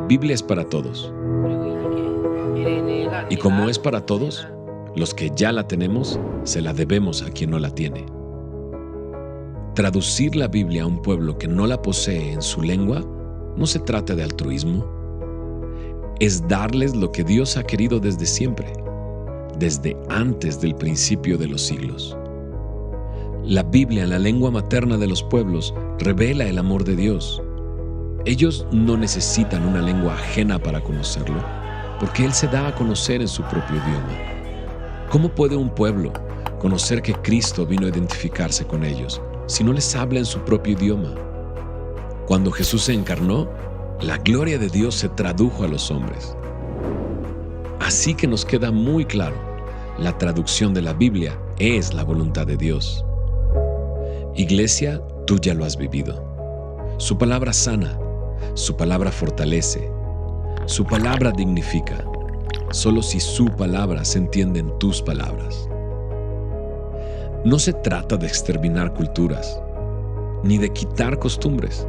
Biblia es para todos. Y como es para todos, los que ya la tenemos, se la debemos a quien no la tiene. Traducir la Biblia a un pueblo que no la posee en su lengua no se trata de altruismo. Es darles lo que Dios ha querido desde siempre, desde antes del principio de los siglos. La Biblia en la lengua materna de los pueblos revela el amor de Dios. Ellos no necesitan una lengua ajena para conocerlo, porque Él se da a conocer en su propio idioma. ¿Cómo puede un pueblo conocer que Cristo vino a identificarse con ellos si no les habla en su propio idioma? Cuando Jesús se encarnó, la gloria de Dios se tradujo a los hombres. Así que nos queda muy claro, la traducción de la Biblia es la voluntad de Dios. Iglesia, tú ya lo has vivido. Su palabra sana, su palabra fortalece, su palabra dignifica. Solo si su palabra se entiende en tus palabras. No se trata de exterminar culturas, ni de quitar costumbres.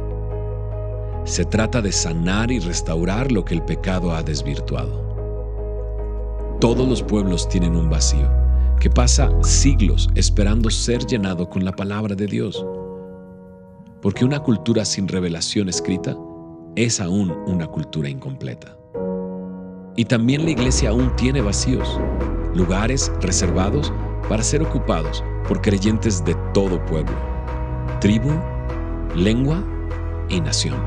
Se trata de sanar y restaurar lo que el pecado ha desvirtuado. Todos los pueblos tienen un vacío que pasa siglos esperando ser llenado con la palabra de Dios. Porque una cultura sin revelación escrita es aún una cultura incompleta. Y también la iglesia aún tiene vacíos, lugares reservados para ser ocupados por creyentes de todo pueblo, tribu, lengua y nación.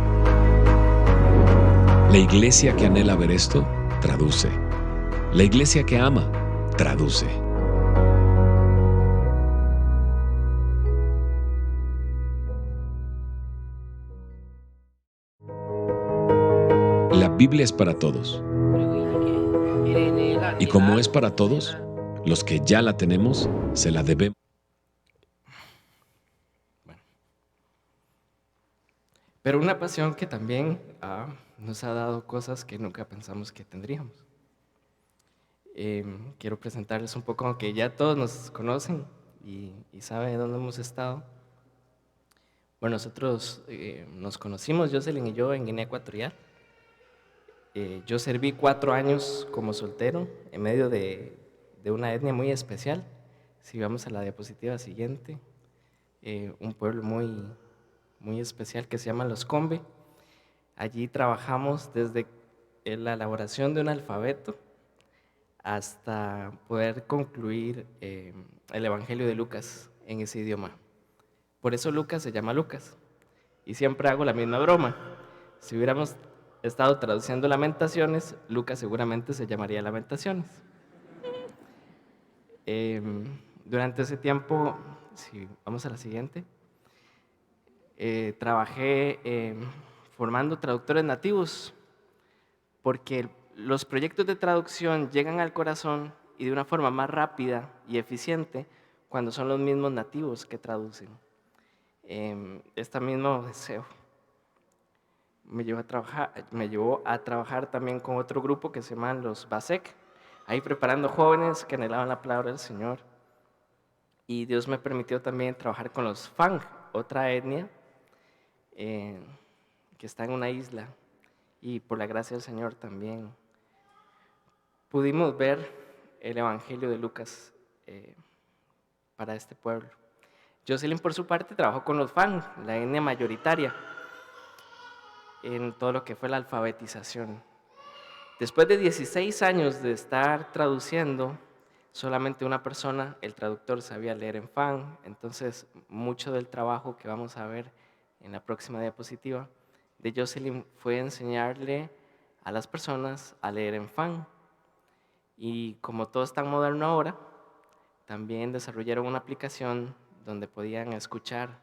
La iglesia que anhela ver esto, traduce. La iglesia que ama, traduce. La Biblia es para todos. Y como es para todos, los que ya la tenemos, se la debemos. Pero una pasión que también nos ha dado cosas que nunca pensamos que tendríamos. Quiero presentarles un poco, aunque ya todos nos conocen y saben dónde hemos estado. Bueno, nosotros nos conocimos, Jocelyn y yo, en Guinea Ecuatorial. Yo serví 4 años como soltero en medio de una etnia muy especial. Si vamos a la diapositiva siguiente, un pueblo muy especial que se llama Los Combe. Allí trabajamos desde la elaboración de un alfabeto hasta poder concluir el Evangelio de Lucas en ese idioma. Por eso Lucas se llama Lucas. Y siempre hago la misma broma. Si hubiéramos estado traduciendo Lamentaciones, Lucas seguramente se llamaría Lamentaciones. Durante ese tiempo, si vamos a la siguiente, trabajé formando traductores nativos, porque los proyectos de traducción llegan al corazón y de una forma más rápida y eficiente cuando son los mismos nativos que traducen. Este mismo deseo me llevó a trabajar también con otro grupo que se llaman los BASEC, ahí preparando jóvenes que anhelaban la palabra del Señor. Y Dios me permitió también trabajar con los Fang, otra etnia que está en una isla, y por la gracia del Señor también pudimos ver el Evangelio de Lucas para este pueblo. Jocelyn, por su parte, trabajó con los Fang, la etnia mayoritaria, en todo lo que fue la alfabetización. Después de 16 años de estar traduciendo, solamente una persona, el traductor, sabía leer en Fang. Entonces, mucho del trabajo que vamos a ver en la próxima diapositiva de Jocelyn fue enseñarle a las personas a leer en Fang. Y como todo es tan moderno ahora, también desarrollaron una aplicación donde podían escuchar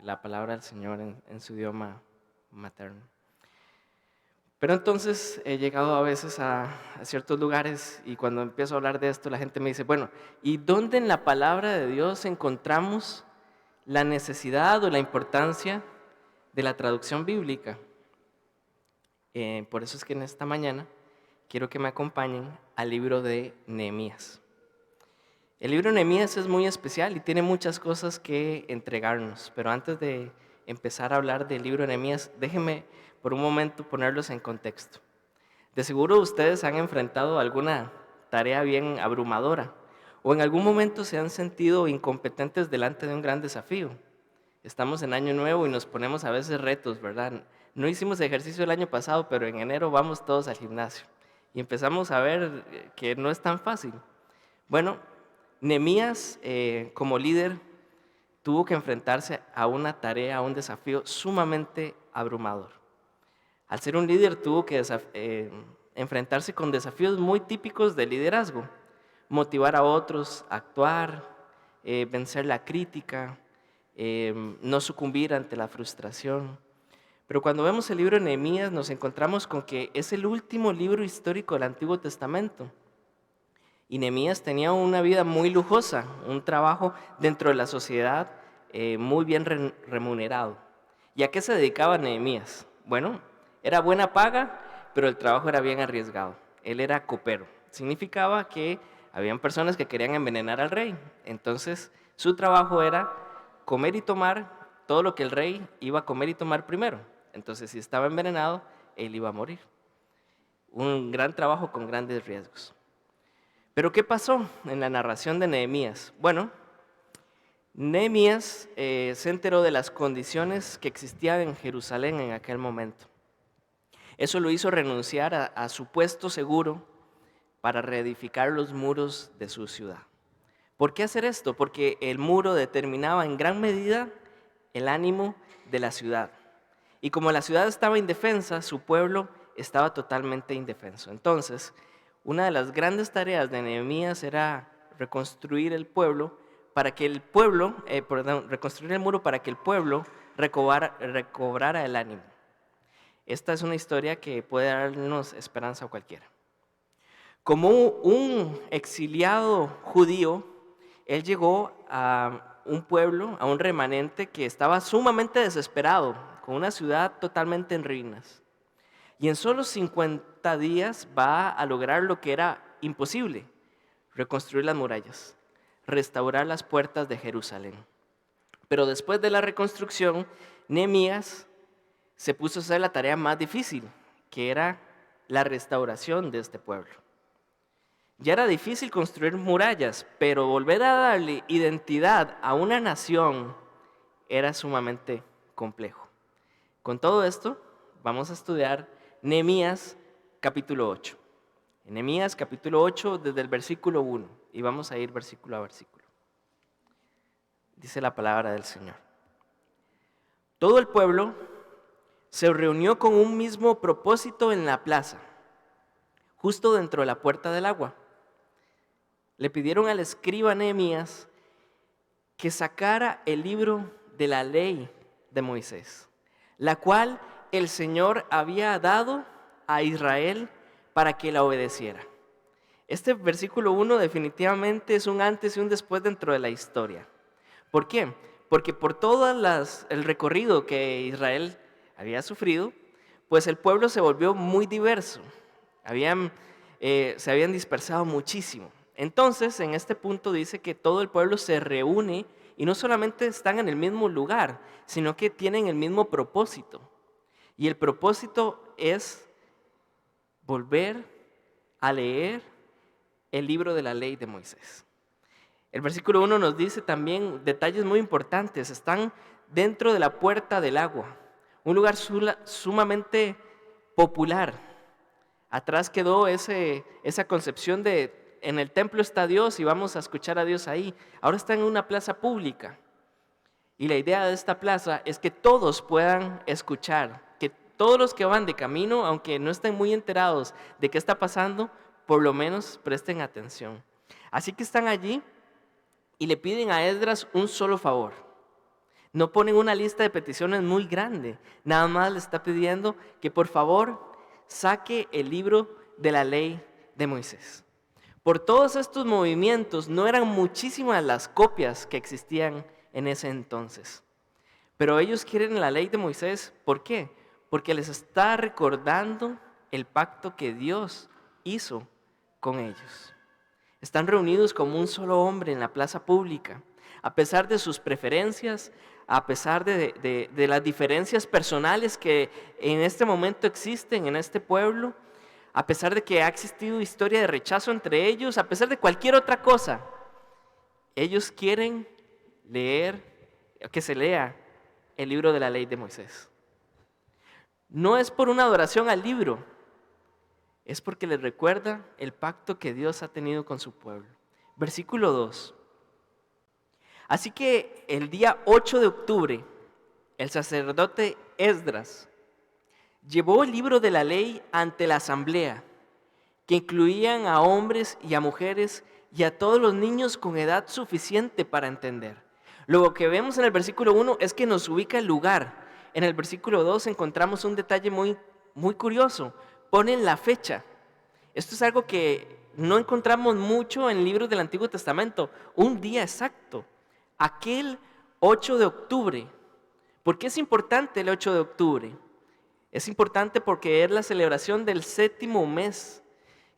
la palabra del Señor en su idioma materno. Pero entonces he llegado a veces a ciertos lugares y cuando empiezo a hablar de esto la gente me dice, bueno, ¿y dónde en la palabra de Dios encontramos la necesidad o la importancia de la traducción bíblica? Por eso es que en esta mañana quiero que me acompañen al libro de Nehemías. El libro de Nehemías es muy especial y tiene muchas cosas que entregarnos, pero antes de empezar a hablar del libro de Nehemías, déjenme por un momento ponerlos en contexto. De seguro ustedes han enfrentado alguna tarea bien abrumadora o en algún momento se han sentido incompetentes delante de un gran desafío. Estamos en año nuevo y nos ponemos a veces retos, ¿verdad? No hicimos ejercicio el año pasado, pero en enero vamos todos al gimnasio y empezamos a ver que no es tan fácil. Bueno, Nehemías como líder tuvo que enfrentarse a una tarea, a un desafío sumamente abrumador. Al ser un líder tuvo que enfrentarse con desafíos muy típicos del liderazgo, motivar a otros a actuar, vencer la crítica, no sucumbir ante la frustración. Pero cuando vemos el libro de Nehemías nos encontramos con que es el último libro histórico del Antiguo Testamento. Y Nehemías tenía una vida muy lujosa, un trabajo dentro de la sociedad muy bien remunerado. ¿Y a qué se dedicaba Nehemías? Bueno, era buena paga, pero el trabajo era bien arriesgado. Él era copero. Significaba que habían personas que querían envenenar al rey. Entonces, su trabajo era comer y tomar todo lo que el rey iba a comer y tomar primero. Entonces, si estaba envenenado, él iba a morir. Un gran trabajo con grandes riesgos. Pero ¿qué pasó en la narración de Nehemías? Bueno, Nehemías se enteró de las condiciones que existían en Jerusalén en aquel momento. Eso lo hizo renunciar a su puesto seguro para reedificar los muros de su ciudad. ¿Por qué hacer esto? Porque el muro determinaba en gran medida el ánimo de la ciudad. Y como la ciudad estaba indefensa, su pueblo estaba totalmente indefenso. Entonces, una de las grandes tareas de Nehemías era reconstruir el pueblo para que el pueblo, reconstruir el muro para que el pueblo recobrara el ánimo. Esta es una historia que puede darnos esperanza a cualquiera. Como un exiliado judío, él llegó a un pueblo, a un remanente que estaba sumamente desesperado, con una ciudad totalmente en ruinas. Y en solo 50 días va a lograr lo que era imposible: reconstruir las murallas, restaurar las puertas de Jerusalén. Pero después de la reconstrucción, Nehemías se puso a hacer la tarea más difícil, que era la restauración de este pueblo. Ya era difícil construir murallas, pero volver a darle identidad a una nación era sumamente complejo. Con todo esto, vamos a estudiar Nehemías capítulo 8. En Nehemías capítulo 8, desde el versículo 1, y vamos a ir versículo a versículo. Dice la palabra del Señor. Todo el pueblo se reunió con un mismo propósito en la plaza, justo dentro de la puerta del agua. Le pidieron al escriba Nehemías que sacara el libro de la ley de Moisés, la cual el Señor había dado a Israel para que la obedeciera. Este versículo 1 definitivamente es un antes y un después dentro de la historia. ¿Por qué? Porque por todo el recorrido que Israel había sufrido, pues el pueblo se volvió muy diverso. Se habían dispersado muchísimo. Entonces, en este punto dice que todo el pueblo se reúne y no solamente están en el mismo lugar, sino que tienen el mismo propósito. Y el propósito es volver a leer el libro de la ley de Moisés. El versículo 1 nos dice también detalles muy importantes. Están dentro de la puerta del agua, un lugar sumamente popular. Atrás quedó esa concepción de en el templo está Dios y vamos a escuchar a Dios ahí. Ahora está en una plaza pública. Y la idea de esta plaza es que todos puedan escuchar, que todos los que van de camino, aunque no estén muy enterados de qué está pasando, por lo menos presten atención. Así que están allí y le piden a Esdras un solo favor. No ponen una lista de peticiones muy grande, nada más le está pidiendo que por favor saque el libro de la ley de Moisés. Por todos estos movimientos no eran muchísimas las copias que existían en ese entonces. Pero ellos quieren la ley de Moisés. ¿Por qué? Porque les está recordando el pacto que Dios hizo con ellos. Están reunidos como un solo hombre en la plaza pública. a pesar de sus preferencias, a pesar de las diferencias personales que en este momento existen en este pueblo, a pesar de que ha existido historia de rechazo entre ellos, a pesar de cualquier otra cosa, ellos quieren leer, que se lea el libro de la ley de Moisés. No es por una adoración al libro, es porque les recuerda el pacto que Dios ha tenido con su pueblo. Versículo 2. Así que el día 8 de octubre, el sacerdote Esdras llevó el libro de la ley ante la asamblea, que incluían a hombres y a mujeres y a todos los niños con edad suficiente para entender. Lo que vemos en el versículo 1 es que nos ubica el lugar. En el versículo 2 encontramos un detalle muy curioso. Ponen la fecha. Esto es algo que no encontramos mucho en libros del Antiguo Testamento. Un día exacto. Aquel 8 de octubre. ¿Por qué es importante el 8 de octubre? Es importante porque es la celebración del 7º mes,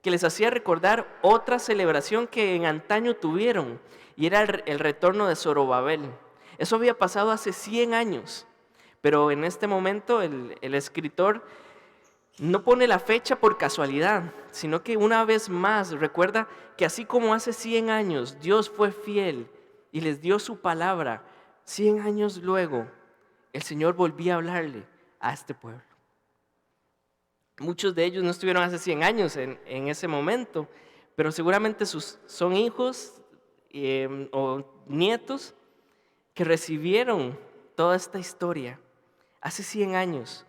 que les hacía recordar otra celebración que en antaño tuvieron, y era el retorno de Zorobabel. Eso había pasado hace 100 años, pero en este momento el escritor no pone la fecha por casualidad, sino que una vez más recuerda que así como hace 100 años Dios fue fiel y les dio su palabra, 100 años luego el Señor volvía a hablarle a este pueblo. Muchos de ellos no estuvieron hace 100 años en ese momento, pero seguramente son hijos o nietos que recibieron toda esta historia hace 100 años.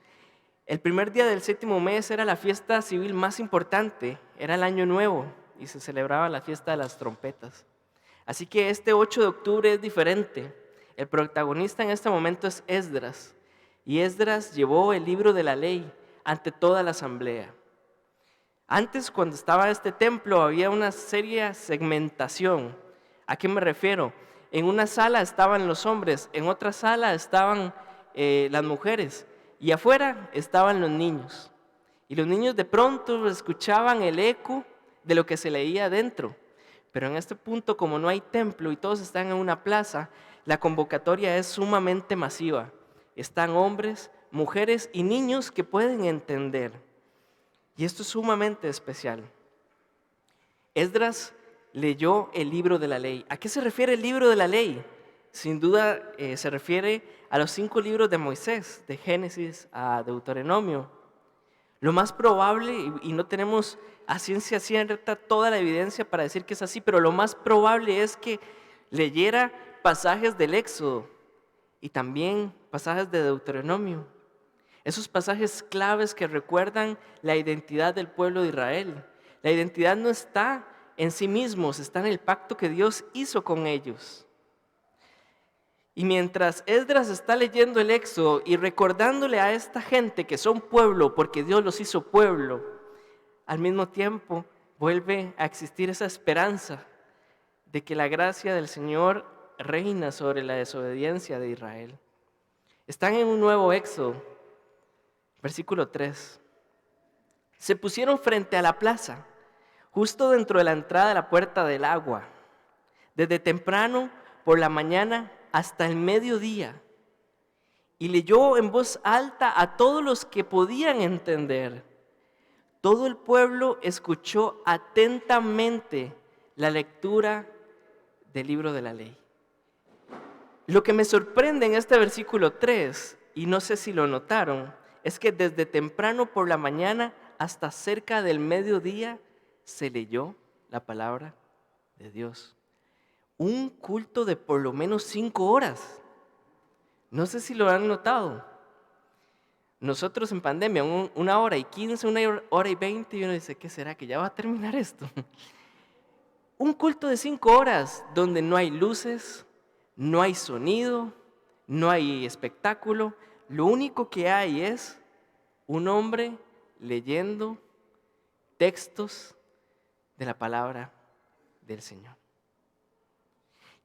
El primer día del 7º mes era la fiesta civil más importante, era el Año Nuevo y se celebraba la fiesta de las trompetas. Así que este 8 de octubre es diferente. El protagonista en este momento es Esdras, y Esdras llevó el libro de la ley ante toda la asamblea. Antes, cuando estaba este templo, había una seria segmentación. ¿A qué me refiero? En una sala estaban los hombres, en otra sala estaban las mujeres, y afuera estaban los niños. Y los niños de pronto escuchaban el eco de lo que se leía adentro. Pero en este punto, como no hay templo y todos están en una plaza, la convocatoria es sumamente masiva. Están hombres, mujeres y niños que pueden entender. Y esto es sumamente especial. Esdras leyó el libro de la ley. ¿A qué se refiere el libro de la ley? Sin duda se refiere a los 5 libros de Moisés, de Génesis a Deuteronomio. Lo más probable, y no tenemos a ciencia cierta toda la evidencia para decir que es así, pero lo más probable es que leyera pasajes del Éxodo y también pasajes de Deuteronomio. Esos pasajes claves que recuerdan la identidad del pueblo de Israel. La identidad no está en sí mismos, está en el pacto que Dios hizo con ellos. Y mientras Esdras está leyendo el Éxodo y recordándole a esta gente que son pueblo porque Dios los hizo pueblo, al mismo tiempo vuelve a existir esa esperanza de que la gracia del Señor reina sobre la desobediencia de Israel. Están en un nuevo Éxodo, versículo 3. Se pusieron frente a la plaza, justo dentro de la entrada de la puerta del agua, desde temprano por la mañana hasta el mediodía, y leyó en voz alta a todos los que podían entender. Todo el pueblo escuchó atentamente la lectura del libro de la ley. Lo que me sorprende en este versículo 3, y no sé si lo notaron, es que desde temprano por la mañana hasta cerca del mediodía se leyó la palabra de Dios. Un culto de por lo menos 5 horas. No sé si lo han notado. Nosotros en pandemia, 1 hora y 15, 1 hora y 20, y uno dice, ¿qué será? ¿Que ya va a terminar esto? Un culto de 5 horas donde no hay luces, no hay sonido, no hay espectáculo. Lo único que hay es un hombre leyendo textos de la palabra del Señor.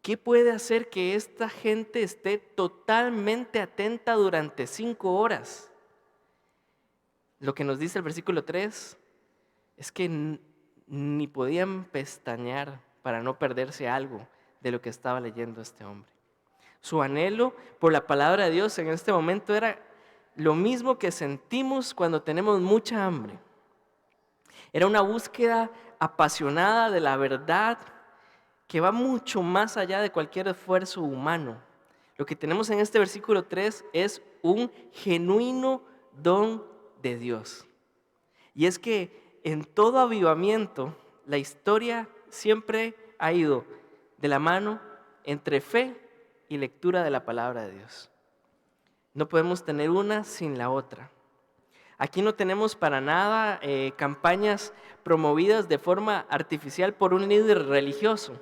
¿Qué puede hacer que esta gente esté totalmente atenta durante 5 horas? Lo que nos dice el versículo 3 es que ni podían pestañear para no perderse algo de lo que estaba leyendo este hombre. Su anhelo por la palabra de Dios en este momento era lo mismo que sentimos cuando tenemos mucha hambre. Era una búsqueda apasionada de la verdad que va mucho más allá de cualquier esfuerzo humano. Lo que tenemos en este versículo 3 es un genuino don de Dios. Y es que en todo avivamiento, la historia siempre ha ido de la mano entre fe y lectura de la palabra de Dios. No podemos tener una sin la otra. Aquí no tenemos para nada campañas promovidas de forma artificial por un líder religioso.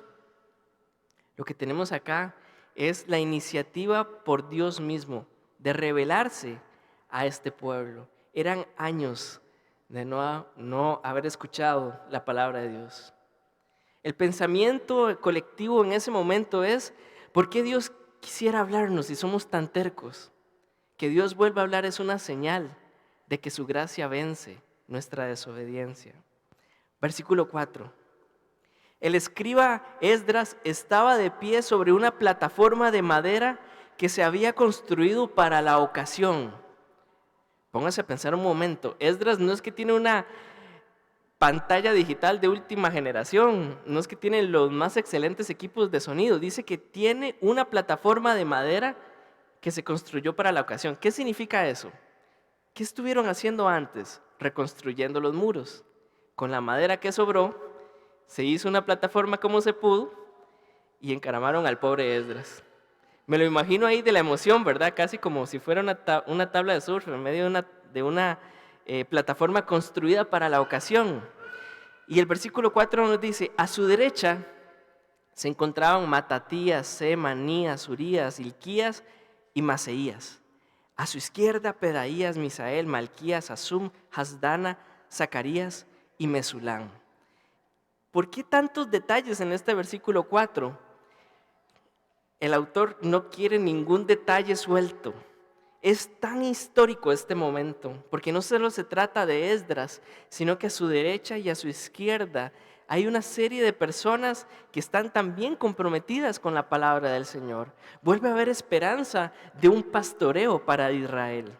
Lo que tenemos acá es la iniciativa por Dios mismo de revelarse a este pueblo. Eran años de no haber escuchado la palabra de Dios. El pensamiento colectivo en ese momento es: ¿por qué Dios quisiera hablarnos si somos tan tercos? Que Dios vuelva a hablar es una señal de que su gracia vence nuestra desobediencia. Versículo 4. El escriba Esdras estaba de pie sobre una plataforma de madera que se había construido para la ocasión. Póngase a pensar un momento. Esdras no es que tiene una pantalla digital de última generación, no es que tiene los más excelentes equipos de sonido, dice que tiene una plataforma de madera que se construyó para la ocasión. ¿Qué significa eso? ¿Qué estuvieron haciendo antes? Reconstruyendo los muros. Con la madera que sobró, se hizo una plataforma como se pudo y encaramaron al pobre Esdras. Me lo imagino ahí de la emoción, ¿verdad? Casi como si fuera una tabla de surf en medio de una plataforma construida para la ocasión. Y el versículo 4 nos dice: a su derecha se encontraban Matatías, Semanías, Urías, Hilquías y Maseías. A su izquierda Pedaías, Misael, Malquías, Asum, Hasdana, Zacarías y Mesulán. ¿Por qué tantos detalles en este versículo 4? El autor no quiere ningún detalle suelto. Es tan histórico este momento, porque no solo se trata de Esdras, sino que a su derecha y a su izquierda hay una serie de personas que están también comprometidas con la palabra del Señor. Vuelve a haber esperanza de un pastoreo para Israel.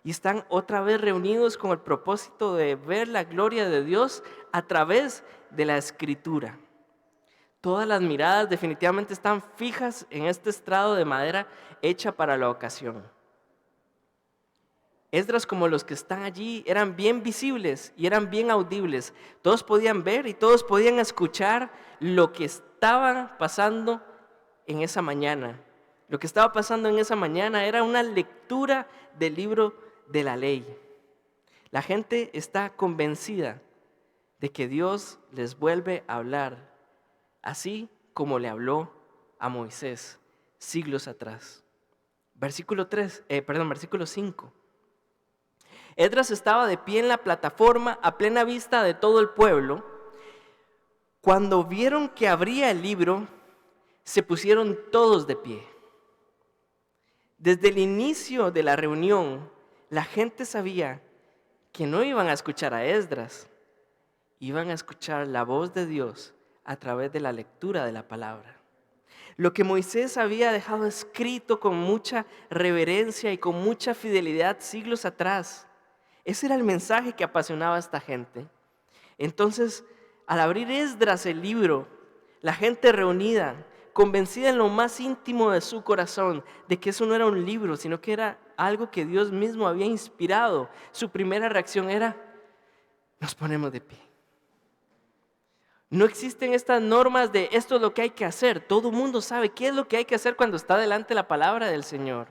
Y están otra vez reunidos con el propósito de ver la gloria de Dios a través de la Escritura. Todas las miradas definitivamente están fijas en este estrado de madera hecha para la ocasión. Esdras, como los que están allí, eran bien visibles y eran bien audibles. Todos podían ver y todos podían escuchar lo que estaba pasando en esa mañana. Lo que estaba pasando en esa mañana era una lectura del libro de la ley. La gente está convencida de que Dios les vuelve a hablar, así como le habló a Moisés siglos atrás. Versículo 5. Esdras estaba de pie en la plataforma a plena vista de todo el pueblo. Cuando vieron que abría el libro, se pusieron todos de pie. Desde el inicio de la reunión, la gente sabía que no iban a escuchar a Esdras, iban a escuchar la voz de Dios a través de la lectura de la palabra. Lo que Moisés había dejado escrito con mucha reverencia y con mucha fidelidad siglos atrás. Ese era el mensaje que apasionaba a esta gente. Entonces, al abrir Esdras el libro, la gente reunida, convencida en lo más íntimo de su corazón de que eso no era un libro, sino que era algo que Dios mismo había inspirado, su primera reacción era: nos ponemos de pie. No existen estas normas de esto es lo que hay que hacer. Todo el mundo sabe qué es lo que hay que hacer cuando está delante la palabra del Señor.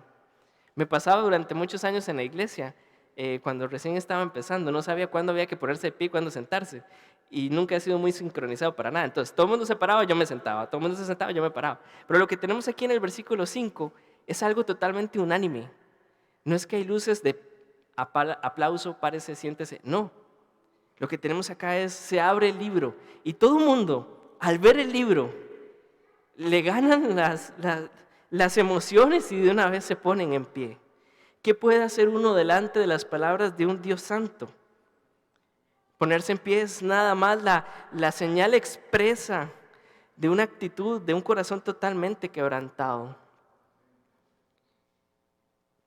Me pasaba durante muchos años en la iglesia, cuando recién estaba empezando, no sabía cuándo había que ponerse de pie y cuándo sentarse. Y nunca he sido muy sincronizado para nada. Entonces, todo el mundo se paraba, yo me sentaba. Todo el mundo se sentaba, yo me paraba. Pero lo que tenemos aquí en el versículo 5 es algo totalmente unánime. No es que hay luces de aplauso, párese, siéntese. No. Lo que tenemos acá es, se abre el libro y todo el mundo, al ver el libro, le ganan las emociones y de una vez se ponen en pie. ¿Qué puede hacer uno delante de las palabras de un Dios santo? Ponerse en pie es nada más la señal expresa de una actitud, de un corazón totalmente quebrantado.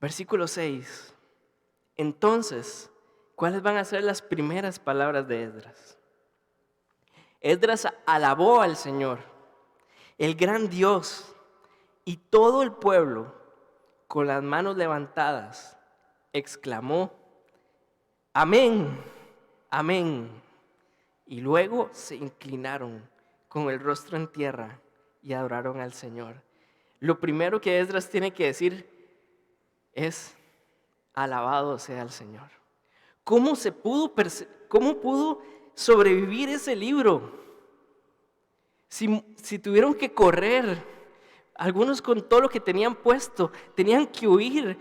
Versículo 6. Entonces, ¿cuáles van a ser las primeras palabras de Esdras? Esdras alabó al Señor, el gran Dios, y todo el pueblo, con las manos levantadas, exclamó: Amén, amén. Y luego se inclinaron con el rostro en tierra y adoraron al Señor. Lo primero que Esdras tiene que decir es: alabado sea el Señor. ¿Cómo pudo sobrevivir ese libro? Si tuvieron que correr, algunos con todo lo que tenían puesto, tenían que huir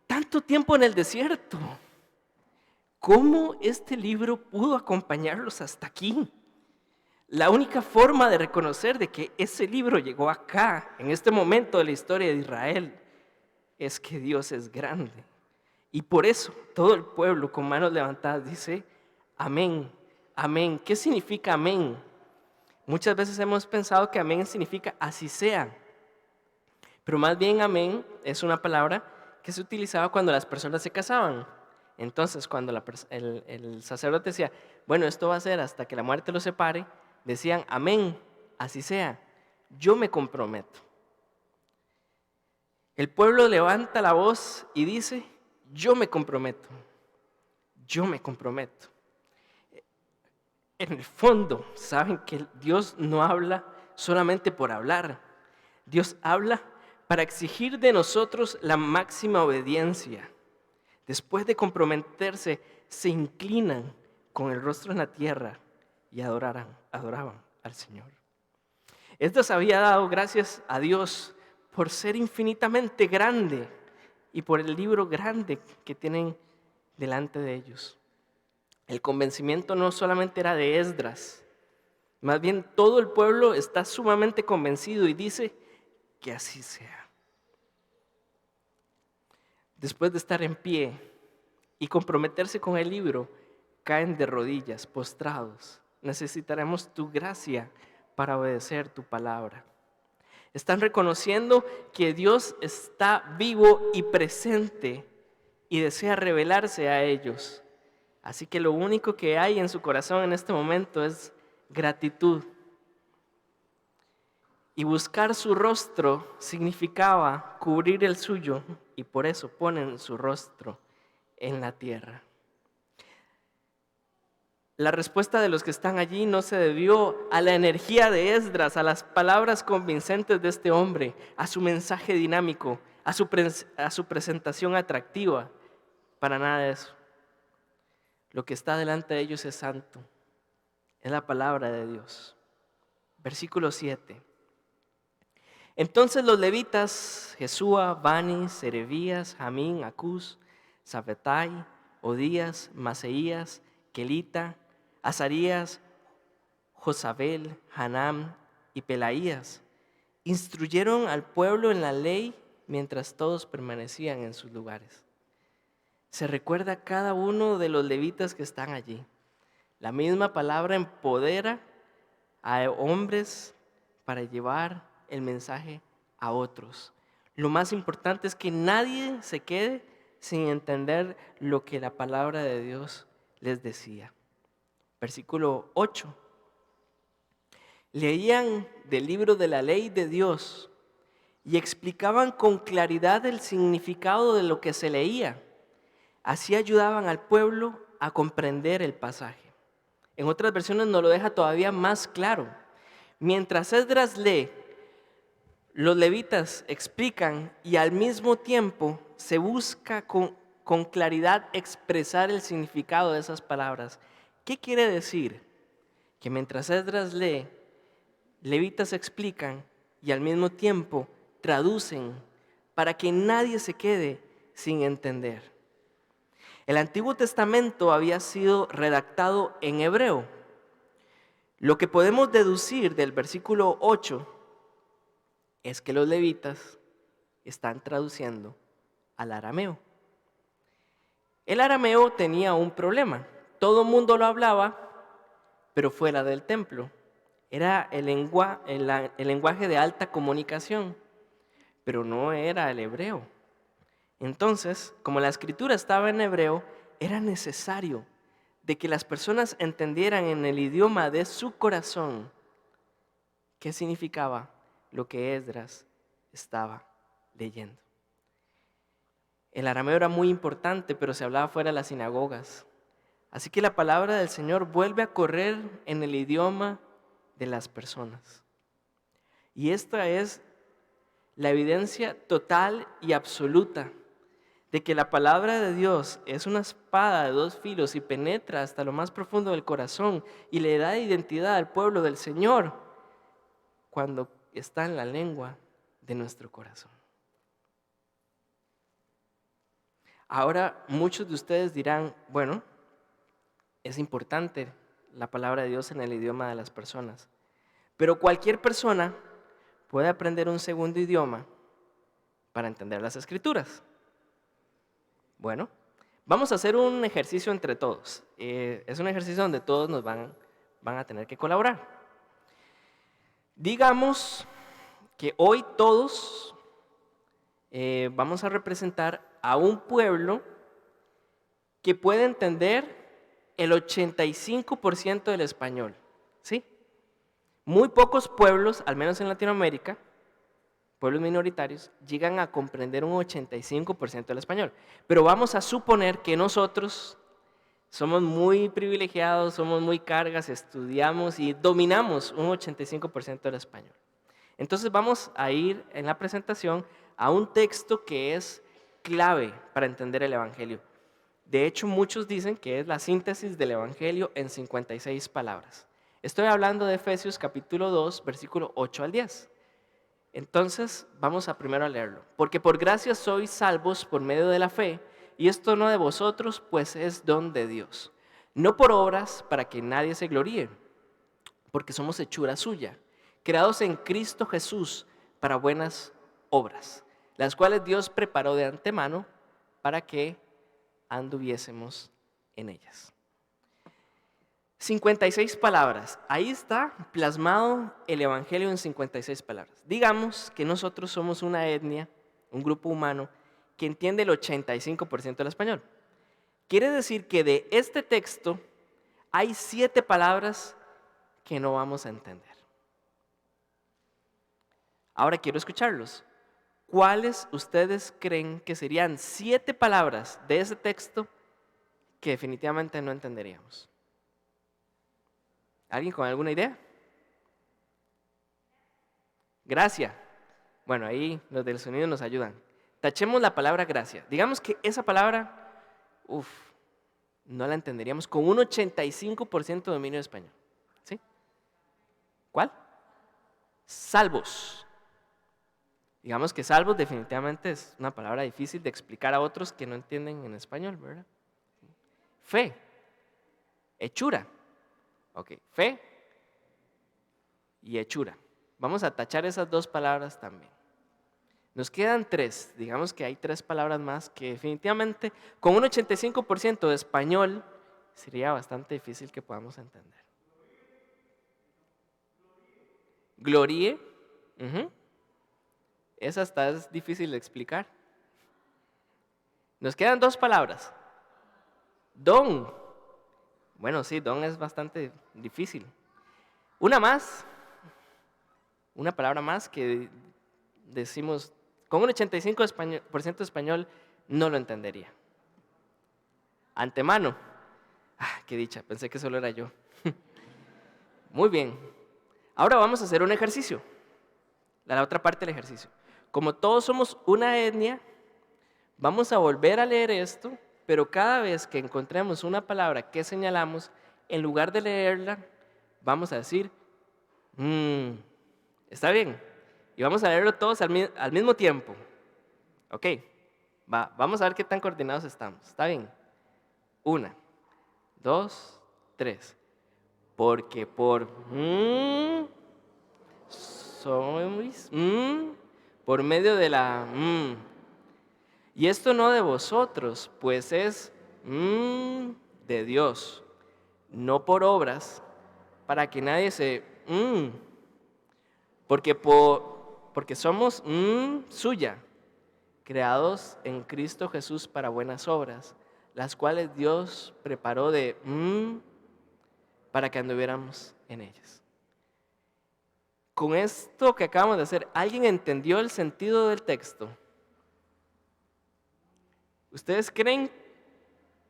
tanto tiempo en el desierto. ¿Cómo este libro pudo acompañarlos hasta aquí? La única forma de reconocer de que ese libro llegó acá, en este momento de la historia de Israel, es que Dios es grande. Y por eso todo el pueblo con manos levantadas dice: amén, amén. ¿Qué significa amén? Muchas veces hemos pensado que amén significa así sea. Pero más bien amén es una palabra que se utilizaba cuando las personas se casaban. Entonces, cuando el sacerdote decía: bueno, esto va a ser hasta que la muerte los separe, decían: amén, así sea, yo me comprometo. El pueblo levanta la voz y dice: yo me comprometo, yo me comprometo. En el fondo, saben que Dios no habla solamente por hablar. Dios habla para exigir de nosotros la máxima obediencia. Después de comprometerse, se inclinan con el rostro en la tierra y adoraban al Señor. Esdras había dado gracias a Dios por ser infinitamente grande y por el libro grande que tienen delante de ellos. El convencimiento no solamente era de Esdras, más bien todo el pueblo está sumamente convencido y dice que así sea. Después de estar en pie y comprometerse con el libro, caen de rodillas, postrados. Necesitaremos tu gracia para obedecer tu palabra. Están reconociendo que Dios está vivo y presente y desea revelarse a ellos. Así que lo único que hay en su corazón en este momento es gratitud. Y buscar su rostro significaba cubrir el suyo, y por eso ponen su rostro en la tierra. La respuesta de los que están allí no se debió a la energía de Esdras, a las palabras convincentes de este hombre, a su mensaje dinámico, a su presentación atractiva. Para nada de eso. Lo que está delante de ellos es santo, es la palabra de Dios. Versículo 7. Entonces los levitas, Jesúa, Bani, Serebías, Jamín, Acús, Zabetai, Odías, Maseías, Kelita, Azarías, Josabel, Hanam y Pelaías, instruyeron al pueblo en la ley mientras todos permanecían en sus lugares. Se recuerda a cada uno de los levitas que están allí. La misma palabra empodera a hombres para llevar el mensaje a otros. Lo más importante es que nadie se quede sin entender lo que la palabra de Dios les decía. Versículo 8. Leían del libro de la ley de Dios y explicaban con claridad el significado de lo que se leía. Así ayudaban al pueblo a comprender el pasaje. En otras versiones nos lo deja todavía más claro. Mientras Esdras lee, los levitas explican y al mismo tiempo se busca con claridad expresar el significado de esas palabras. ¿Qué quiere decir? Que mientras Esdras lee, levitas explican y al mismo tiempo traducen para que nadie se quede sin entender. El Antiguo Testamento había sido redactado en hebreo. Lo que podemos deducir del versículo 8 es que los levitas están traduciendo al arameo. El arameo tenía un problema. Todo el mundo lo hablaba, pero fuera del templo. Era el lenguaje de alta comunicación, pero no era el hebreo. Entonces, como la escritura estaba en hebreo, era necesario de que las personas entendieran en el idioma de su corazón qué significaba lo que Esdras estaba leyendo. El arameo era muy importante, pero se hablaba fuera de las sinagogas. Así que la palabra del Señor vuelve a correr en el idioma de las personas. Y esta es la evidencia total y absoluta de que la palabra de Dios es una espada de dos filos y penetra hasta lo más profundo del corazón y le da identidad al pueblo del Señor cuando está en la lengua de nuestro corazón. Ahora muchos de ustedes dirán, bueno, es importante la palabra de Dios en el idioma de las personas, pero cualquier persona puede aprender un segundo idioma para entender las escrituras. Bueno, vamos a hacer un ejercicio entre todos. Es un ejercicio donde todos nos van a tener que colaborar. Digamos que hoy todos vamos a representar a un pueblo que puede entender el 85% del español, ¿sí? Muy pocos pueblos, al menos en Latinoamérica, pueblos minoritarios, llegan a comprender un 85% del español. Pero vamos a suponer que nosotros somos muy privilegiados, somos muy cargas, estudiamos y dominamos un 85% del español. Entonces vamos a ir en la presentación a un texto que es clave para entender el Evangelio. De hecho, muchos dicen que es la síntesis del Evangelio en 56 palabras. Estoy hablando de Efesios capítulo 2, versículo 8 al 10. Entonces, vamos a primero a leerlo. Porque por gracia sois salvos por medio de la fe, y esto no de vosotros, pues es don de Dios. No por obras para que nadie se gloríe, porque somos hechura suya, creados en Cristo Jesús para buenas obras, las cuales Dios preparó de antemano para que anduviésemos en ellas. 56 palabras. Ahí está plasmado el Evangelio en 56 palabras. Digamos que nosotros somos una etnia, un grupo humano, que entiende el 85% del español. Quiere decir que de este texto hay 7 palabras que no vamos a entender. Ahora quiero escucharlos. ¿Cuáles ustedes creen que serían 7 palabras de ese texto que definitivamente no entenderíamos? ¿Alguien con alguna idea? Gracia. Bueno, ahí los del sonido nos ayudan. Tachemos la palabra gracia. Digamos que esa palabra, no la entenderíamos con un 85% de dominio de español. ¿Sí? ¿Cuál? Salvos. Digamos que salvos definitivamente es una palabra difícil de explicar a otros que no entienden en español, ¿verdad? Fe. Hechura. Ok, fe y hechura. Vamos a tachar esas 2 palabras también. Nos quedan 3. Digamos que hay 3 palabras más que definitivamente con un 85% de español sería bastante difícil que podamos entender. Glorie. Esa hasta es difícil de explicar. Nos quedan 2 palabras. Don. Bueno, sí, don es bastante difícil. Una más, una palabra más que decimos, con un 85% de español no lo entendería. Antemano. Qué dicha, pensé que solo era yo. Muy bien. Ahora vamos a hacer un ejercicio. La otra parte del ejercicio. Como todos somos una etnia, vamos a volver a leer esto, pero cada vez que encontremos una palabra que señalamos, en lugar de leerla, vamos a decir, ¿está bien? Y vamos a leerlo todos al mismo tiempo. Ok, vamos a ver qué tan coordinados estamos. ¿Está bien? 1, 2, 3. Porque por sois por medio de la y esto no de vosotros, pues es de Dios, no por obras, para que nadie se Porque somos suya, creados en Cristo Jesús para buenas obras, las cuales Dios preparó para que anduviéramos en ellas. Con esto que acabamos de hacer, ¿alguien entendió el sentido del texto? ¿Ustedes creen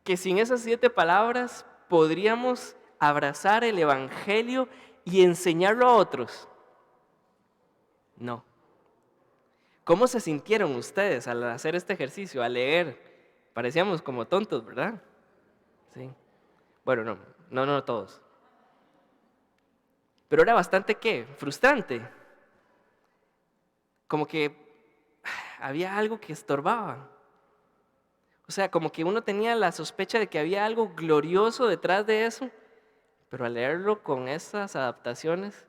que sin esas 7 palabras podríamos abrazar el Evangelio y enseñarlo a otros? No. ¿Cómo se sintieron ustedes al hacer este ejercicio, al leer? Parecíamos como tontos, ¿verdad? Sí. Bueno, no todos. Pero era bastante, ¿qué? Frustrante. Como que había algo que estorbaba. O sea, como que uno tenía la sospecha de que había algo glorioso detrás de eso, pero al leerlo con esas adaptaciones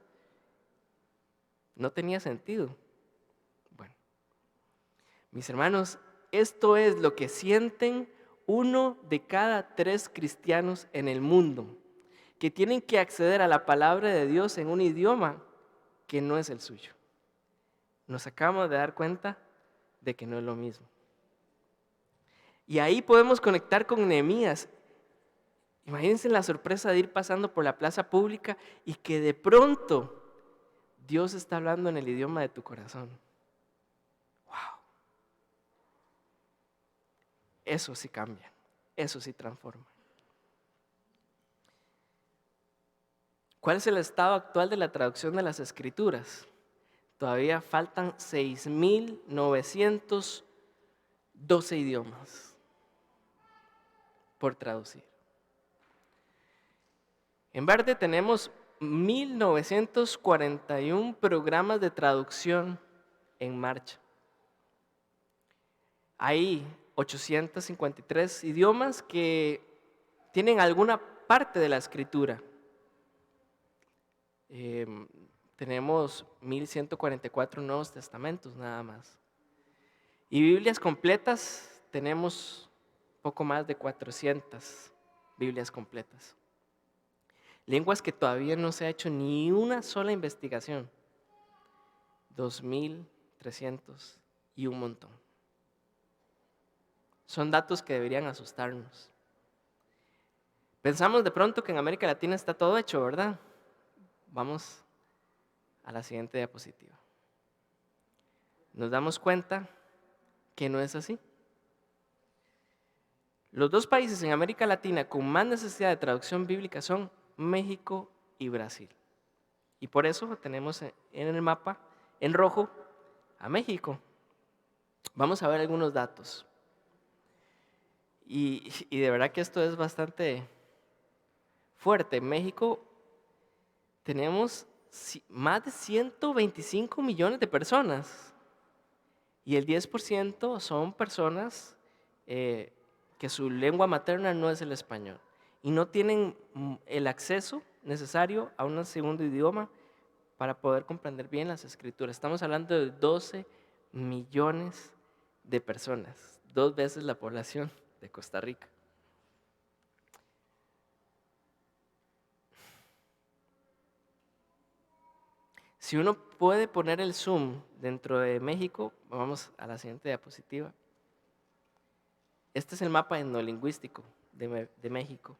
no tenía sentido. Bueno, mis hermanos, esto es lo que sienten 1 de cada 3 cristianos en el mundo, que tienen que acceder a la palabra de Dios en un idioma que no es el suyo. Nos acabamos de dar cuenta de que no es lo mismo. Y ahí podemos conectar con Nehemías. Imagínense la sorpresa de ir pasando por la plaza pública y que de pronto Dios está hablando en el idioma de tu corazón. ¡Wow! Eso sí cambia, eso sí transforma. ¿Cuál es el estado actual de la traducción de las Escrituras? Todavía faltan 6.912 idiomas por traducir. En Verde tenemos 1.941 programas de traducción en marcha. Hay 853 idiomas que tienen alguna parte de la escritura. Tenemos 1.144 nuevos testamentos nada más. Y Biblias completas tenemos poco más de 400 Biblias completas. Lenguas que todavía no se ha hecho ni una sola investigación. 2.300 y un montón. Son datos que deberían asustarnos. Pensamos de pronto que en América Latina está todo hecho, ¿verdad? Vamos a la siguiente diapositiva. Nos damos cuenta que no es así. Los 2 países en América Latina con más necesidad de traducción bíblica son México y Brasil. Y por eso tenemos en el mapa, en rojo, a México. Vamos a ver algunos datos. Y de verdad que esto es bastante fuerte. En México tenemos más de 125 millones de personas. Y el 10% son personas que su lengua materna no es el español. Y no tienen el acceso necesario a un segundo idioma para poder comprender bien las escrituras. Estamos hablando de 12 millones de personas, 2 veces la población de Costa Rica. Si uno puede poner el zoom dentro de México, vamos a la siguiente diapositiva. Este es el mapa etnolingüístico de México.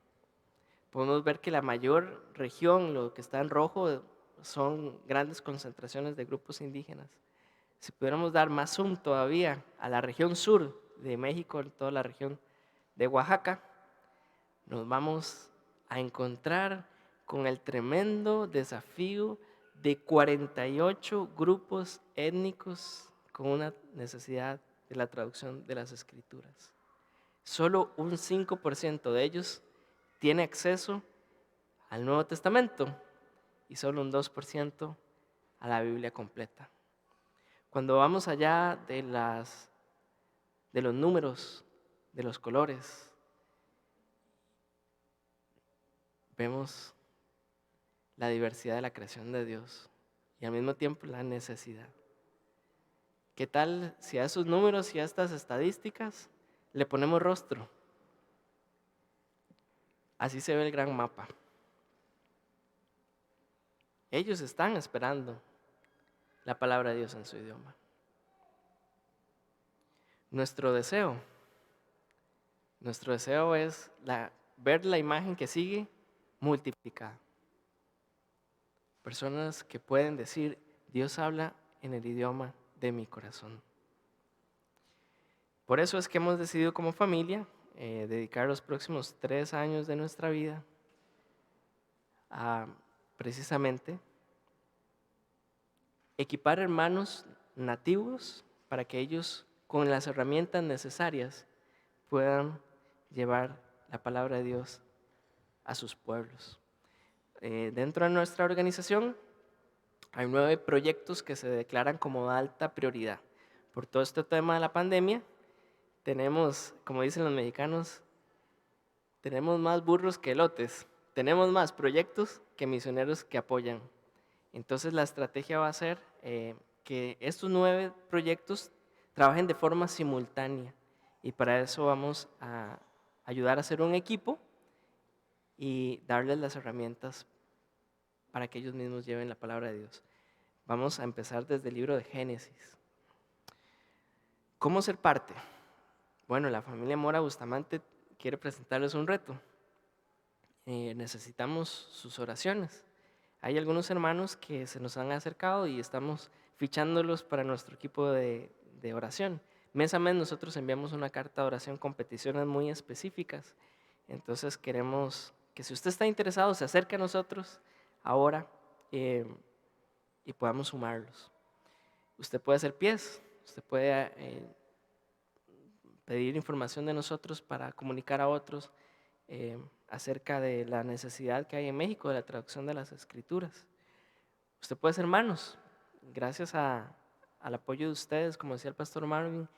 Podemos ver que la mayor región, lo que está en rojo, son grandes concentraciones de grupos indígenas. Si pudiéramos dar más zoom todavía a la región sur de México, en toda la región de Oaxaca, nos vamos a encontrar con el tremendo desafío de 48 grupos étnicos con una necesidad de la traducción de las escrituras. Solo un 5% de ellos tiene acceso al Nuevo Testamento y solo un 2% a la Biblia completa. Cuando vamos allá de los números, de los colores, vemos la diversidad de la creación de Dios y al mismo tiempo la necesidad. ¿Qué tal si a esos números y a estas estadísticas le ponemos rostro? Así se ve el gran mapa. Ellos están esperando la palabra de Dios en su idioma. Nuestro deseo es ver la imagen que sigue multiplicada. Personas que pueden decir, Dios habla en el idioma de mi corazón. Por eso es que hemos decidido como familia dedicar los próximos 3 años de nuestra vida a precisamente equipar hermanos nativos para que ellos con las herramientas necesarias puedan llevar la palabra de Dios a sus pueblos. Dentro de nuestra organización hay 9 proyectos que se declaran como de alta prioridad. Por todo este tema de la pandemia, tenemos, como dicen los mexicanos, tenemos más burros que elotes, tenemos más proyectos que misioneros que apoyan. Entonces la estrategia va a ser que estos 9 proyectos trabajen de forma simultánea y para eso vamos a ayudar a hacer un equipo y darles las herramientas para que ellos mismos lleven la palabra de Dios. Vamos a empezar desde el libro de Génesis. ¿Cómo ser parte? Bueno, la familia Mora Bustamante quiere presentarles un reto. Necesitamos sus oraciones. Hay algunos hermanos que se nos han acercado y estamos fichándolos para nuestro equipo de oración. Mes a mes nosotros enviamos una carta de oración con peticiones muy específicas. Entonces queremos que si usted está interesado se acerque a nosotros ahora y podamos sumarlos. Usted puede hacer pies, usted puede pedir información de nosotros para comunicar a otros acerca de la necesidad que hay en México de la traducción de las escrituras. Usted puede ser hermanos, gracias al apoyo de ustedes, como decía el pastor Marvin,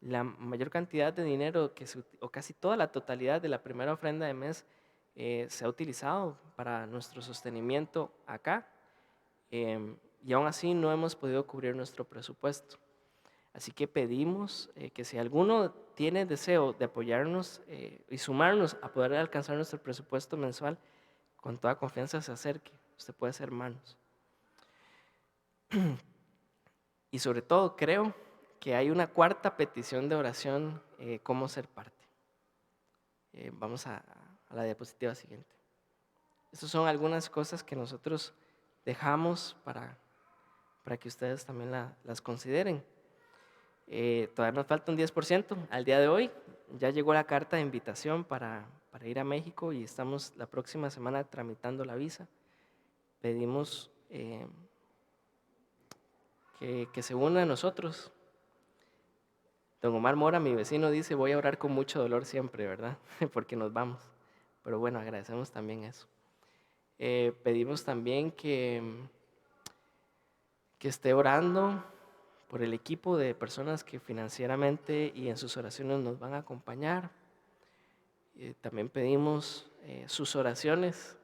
la mayor cantidad de dinero o casi toda la totalidad de la primera ofrenda de mes se ha utilizado para nuestro sostenimiento acá y aún así no hemos podido cubrir nuestro presupuesto. Así que pedimos que si alguno tiene deseo de apoyarnos y sumarnos a poder alcanzar nuestro presupuesto mensual, con toda confianza se acerque. Usted puede ser hermanos. Y sobre todo creo que hay una cuarta petición de oración, cómo ser parte. Vamos a la diapositiva siguiente. Estas son algunas cosas que nosotros dejamos para que ustedes también las consideren. Todavía nos falta un 10%. Al día de hoy ya llegó la carta de invitación para ir a México y estamos la próxima semana tramitando la visa. Pedimos que se una a nosotros. Don Omar Mora, mi vecino, dice, voy a orar con mucho dolor siempre, ¿verdad? Porque nos vamos. Pero bueno, agradecemos también eso. Pedimos también que esté orando por el equipo de personas que financieramente y en sus oraciones nos van a acompañar. También pedimos sus oraciones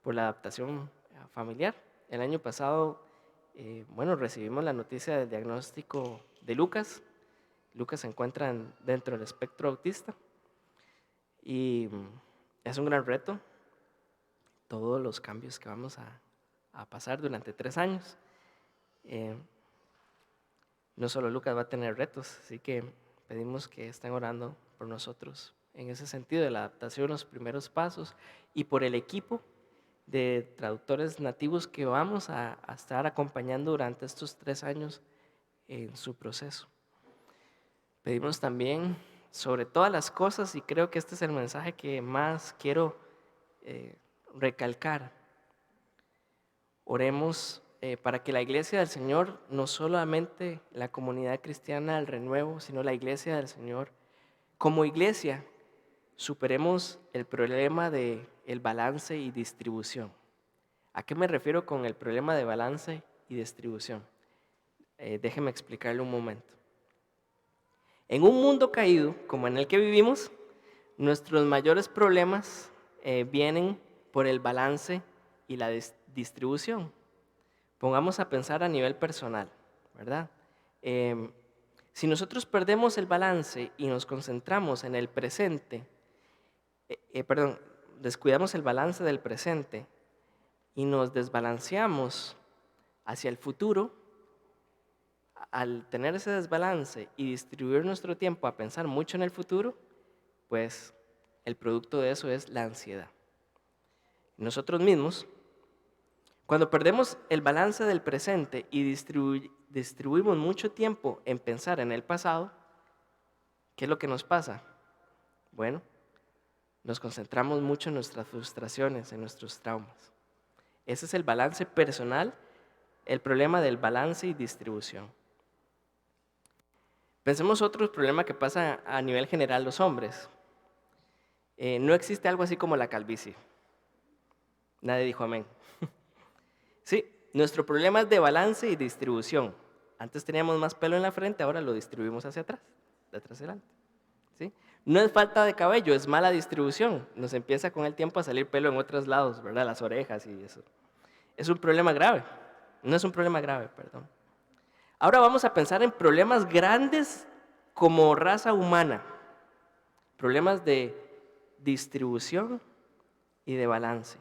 por la adaptación familiar. El año pasado, recibimos la noticia del diagnóstico de Lucas. Lucas se encuentra dentro del espectro autista y es un gran reto todos los cambios que vamos a pasar durante 3 años. No solo Lucas va a tener retos, así que pedimos que estén orando por nosotros en ese sentido de la adaptación, los primeros pasos y por el equipo de traductores nativos que vamos a estar acompañando durante estos 3 años en su proceso. Pedimos también sobre todas las cosas, y creo que este es el mensaje que más quiero recalcar, oremos para que la iglesia del Señor, no solamente la comunidad cristiana del Renuevo, sino la iglesia del Señor, como iglesia, superemos el problema del balance y distribución. ¿A qué me refiero con el problema de balance y distribución? Déjeme explicarle un momento. En un mundo caído como en el que vivimos, nuestros mayores problemas vienen por el balance y la distribución. Pongamos a pensar a nivel personal, ¿verdad? Si nosotros perdemos el balance y nos concentramos en el presente, descuidamos el balance del presente, y nos desbalanceamos hacia el futuro, al tener ese desbalance y distribuir nuestro tiempo a pensar mucho en el futuro, pues el producto de eso es la ansiedad. Nosotros mismos, cuando perdemos el balance del presente y distribuimos mucho tiempo en pensar en el pasado, ¿qué es lo que nos pasa? Bueno, nos concentramos mucho en nuestras frustraciones, en nuestros traumas. Ese es el balance personal, el problema del balance y distribución. Pensemos otro problema que pasa a nivel general los hombres. No existe algo así como la calvicie. Nadie dijo amén. Sí, nuestro problema es de balance y distribución. Antes teníamos más pelo en la frente, ahora lo distribuimos hacia atrás, de atrás adelante. ¿Sí? No es falta de cabello, es mala distribución. Nos empieza con el tiempo a salir pelo en otros lados, ¿verdad? Las orejas y eso. Es un problema grave. No es un problema grave, perdón. Ahora vamos a pensar en problemas grandes como raza humana. Problemas de distribución y de balance.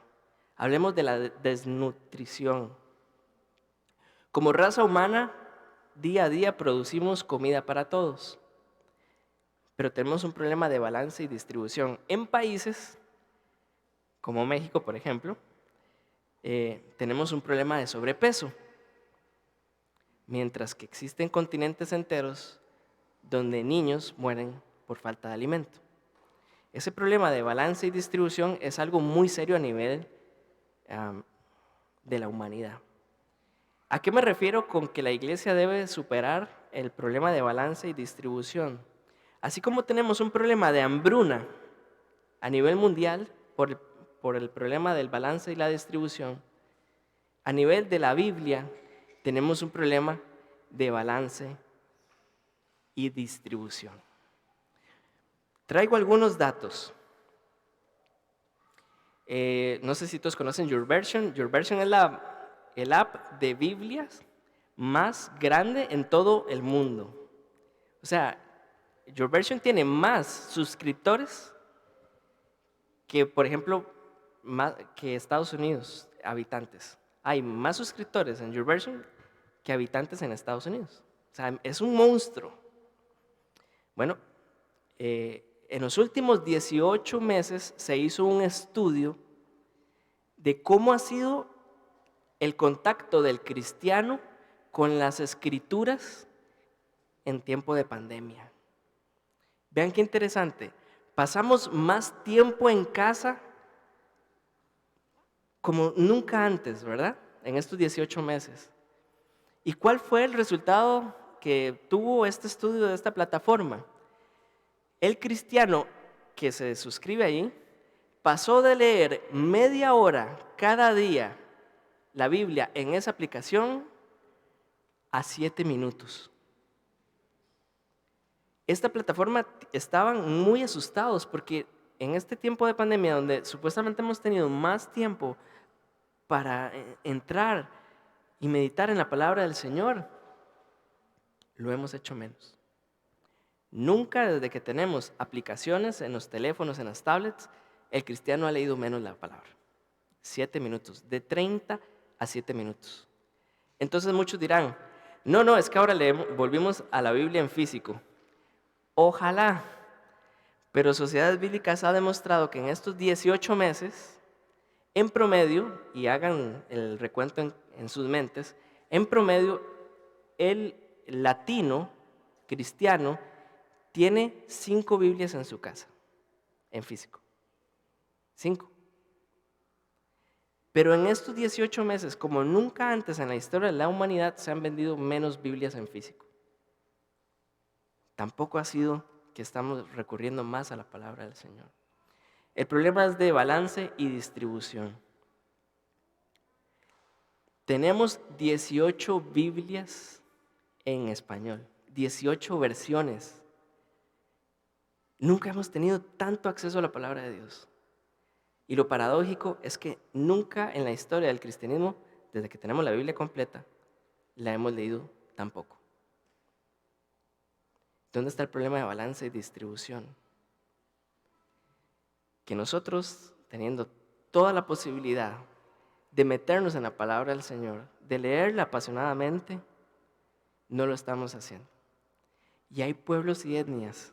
Hablemos de la desnutrición. Como raza humana, día a día producimos comida para todos, pero tenemos un problema de balance y distribución. En países como México, por ejemplo, tenemos un problema de sobrepeso, mientras que existen continentes enteros donde niños mueren por falta de alimento. Ese problema de balance y distribución es algo muy serio a nivel de la humanidad. ¿A qué me refiero con que la iglesia debe superar el problema de balance y distribución? Así como tenemos un problema de hambruna a nivel mundial por el problema del balance y la distribución, a nivel de la Biblia tenemos un problema de balance y distribución. Traigo algunos datos. No sé si todos conocen YourVersion. YourVersion es el app de Biblias más grande en todo el mundo. O sea, YourVersion tiene más suscriptores que, por ejemplo, que Estados Unidos, habitantes. Hay más suscriptores en YourVersion que habitantes en Estados Unidos. O sea, es un monstruo. Bueno, en los últimos 18 meses se hizo un estudio de cómo ha sido el contacto del cristiano con las escrituras en tiempo de pandemia. Vean qué interesante. Pasamos más tiempo en casa como nunca antes, ¿verdad? En estos 18 meses. ¿Y cuál fue el resultado que tuvo este estudio de esta plataforma? El cristiano que se suscribe ahí pasó de leer media hora cada día la Biblia en esa aplicación a 7 minutos. Esta plataforma estaban muy asustados porque en este tiempo de pandemia donde supuestamente hemos tenido más tiempo para entrar y meditar en la palabra del Señor, lo hemos hecho menos. Nunca desde que tenemos aplicaciones en los teléfonos, en las tablets, el cristiano ha leído menos la palabra. 7 minutos, de 30 a 7 minutos. Entonces muchos dirán, no, es que ahora volvimos a la Biblia en físico. Ojalá, pero Sociedades Bíblicas ha demostrado que en estos 18 meses, en promedio, y hagan el recuento en sus mentes, en promedio el latino cristiano tiene 5 Biblias en su casa, en físico. 5. Pero en estos 18 meses, como nunca antes en la historia de la humanidad, se han vendido menos Biblias en físico. Tampoco ha sido que estamos recurriendo más a la palabra del Señor. El problema es de balance y distribución. Tenemos 18 Biblias en español, 18 versiones. Nunca hemos tenido tanto acceso a la palabra de Dios. Y lo paradójico es que nunca en la historia del cristianismo, desde que tenemos la Biblia completa, la hemos leído tampoco. ¿Dónde está el problema de balance y distribución? Que nosotros, teniendo toda la posibilidad de meternos en la palabra del Señor, de leerla apasionadamente, no lo estamos haciendo. Y hay pueblos y etnias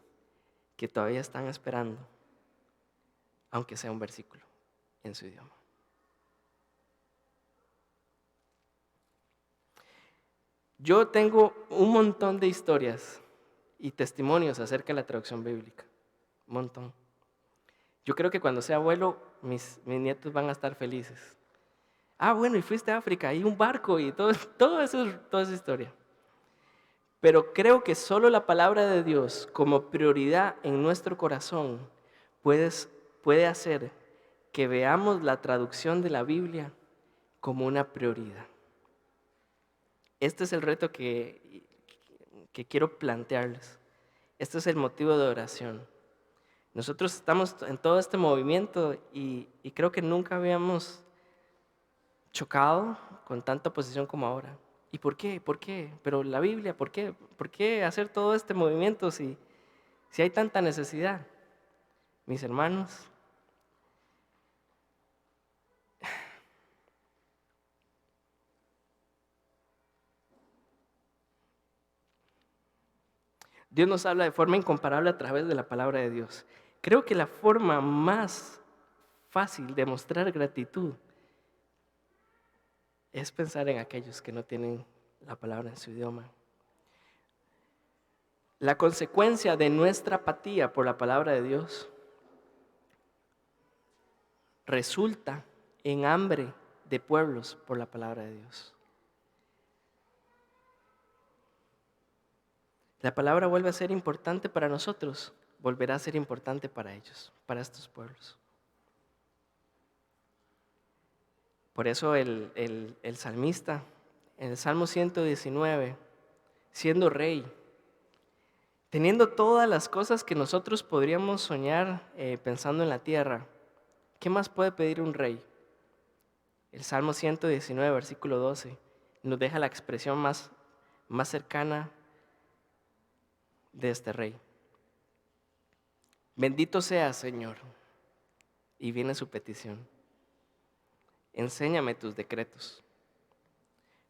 que todavía están esperando, aunque sea un versículo en su idioma. Yo tengo un montón de historias y testimonios acerca de la traducción bíblica. Un montón. Yo creo que cuando sea abuelo, mis nietos van a estar felices. Ah, bueno, y fuiste a África, y un barco, y toda esa historia. Pero creo que solo la palabra de Dios como prioridad en nuestro corazón puede hacer que veamos la traducción de la Biblia como una prioridad. Este es el reto que quiero plantearles. Este es el motivo de oración. Nosotros estamos en todo este movimiento y creo que nunca habíamos chocado con tanta oposición como ahora. ¿Y por qué? ¿Por qué? Pero la Biblia, ¿por qué? ¿Por qué hacer todo este movimiento si hay tanta necesidad? Mis hermanos, Dios nos habla de forma incomparable a través de la palabra de Dios. Creo que la forma más fácil de mostrar gratitud es pensar en aquellos que no tienen la palabra en su idioma. La consecuencia de nuestra apatía por la palabra de Dios resulta en hambre de pueblos por la palabra de Dios. La palabra vuelve a ser importante para nosotros, volverá a ser importante para ellos, para estos pueblos. Por eso el salmista, en el Salmo 119, siendo rey, teniendo todas las cosas que nosotros podríamos soñar pensando en la tierra, ¿qué más puede pedir un rey? El Salmo 119, versículo 12, nos deja la expresión más cercana de este rey. Bendito seas, Señor. Y viene su petición. Enséñame tus decretos.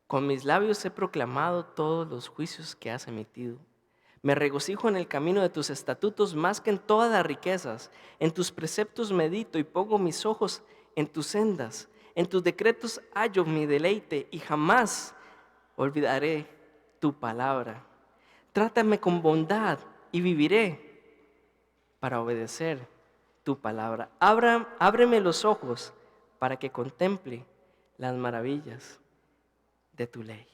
Con mis labios he proclamado todos los juicios que has emitido. Me regocijo en el camino de tus estatutos más que en todas las riquezas. En tus preceptos medito y pongo mis ojos en tus sendas. En tus decretos hallo mi deleite y jamás olvidaré tu palabra. Trátame con bondad y viviré para obedecer tu palabra. Ábreme los ojos para que contemple las maravillas de tu ley.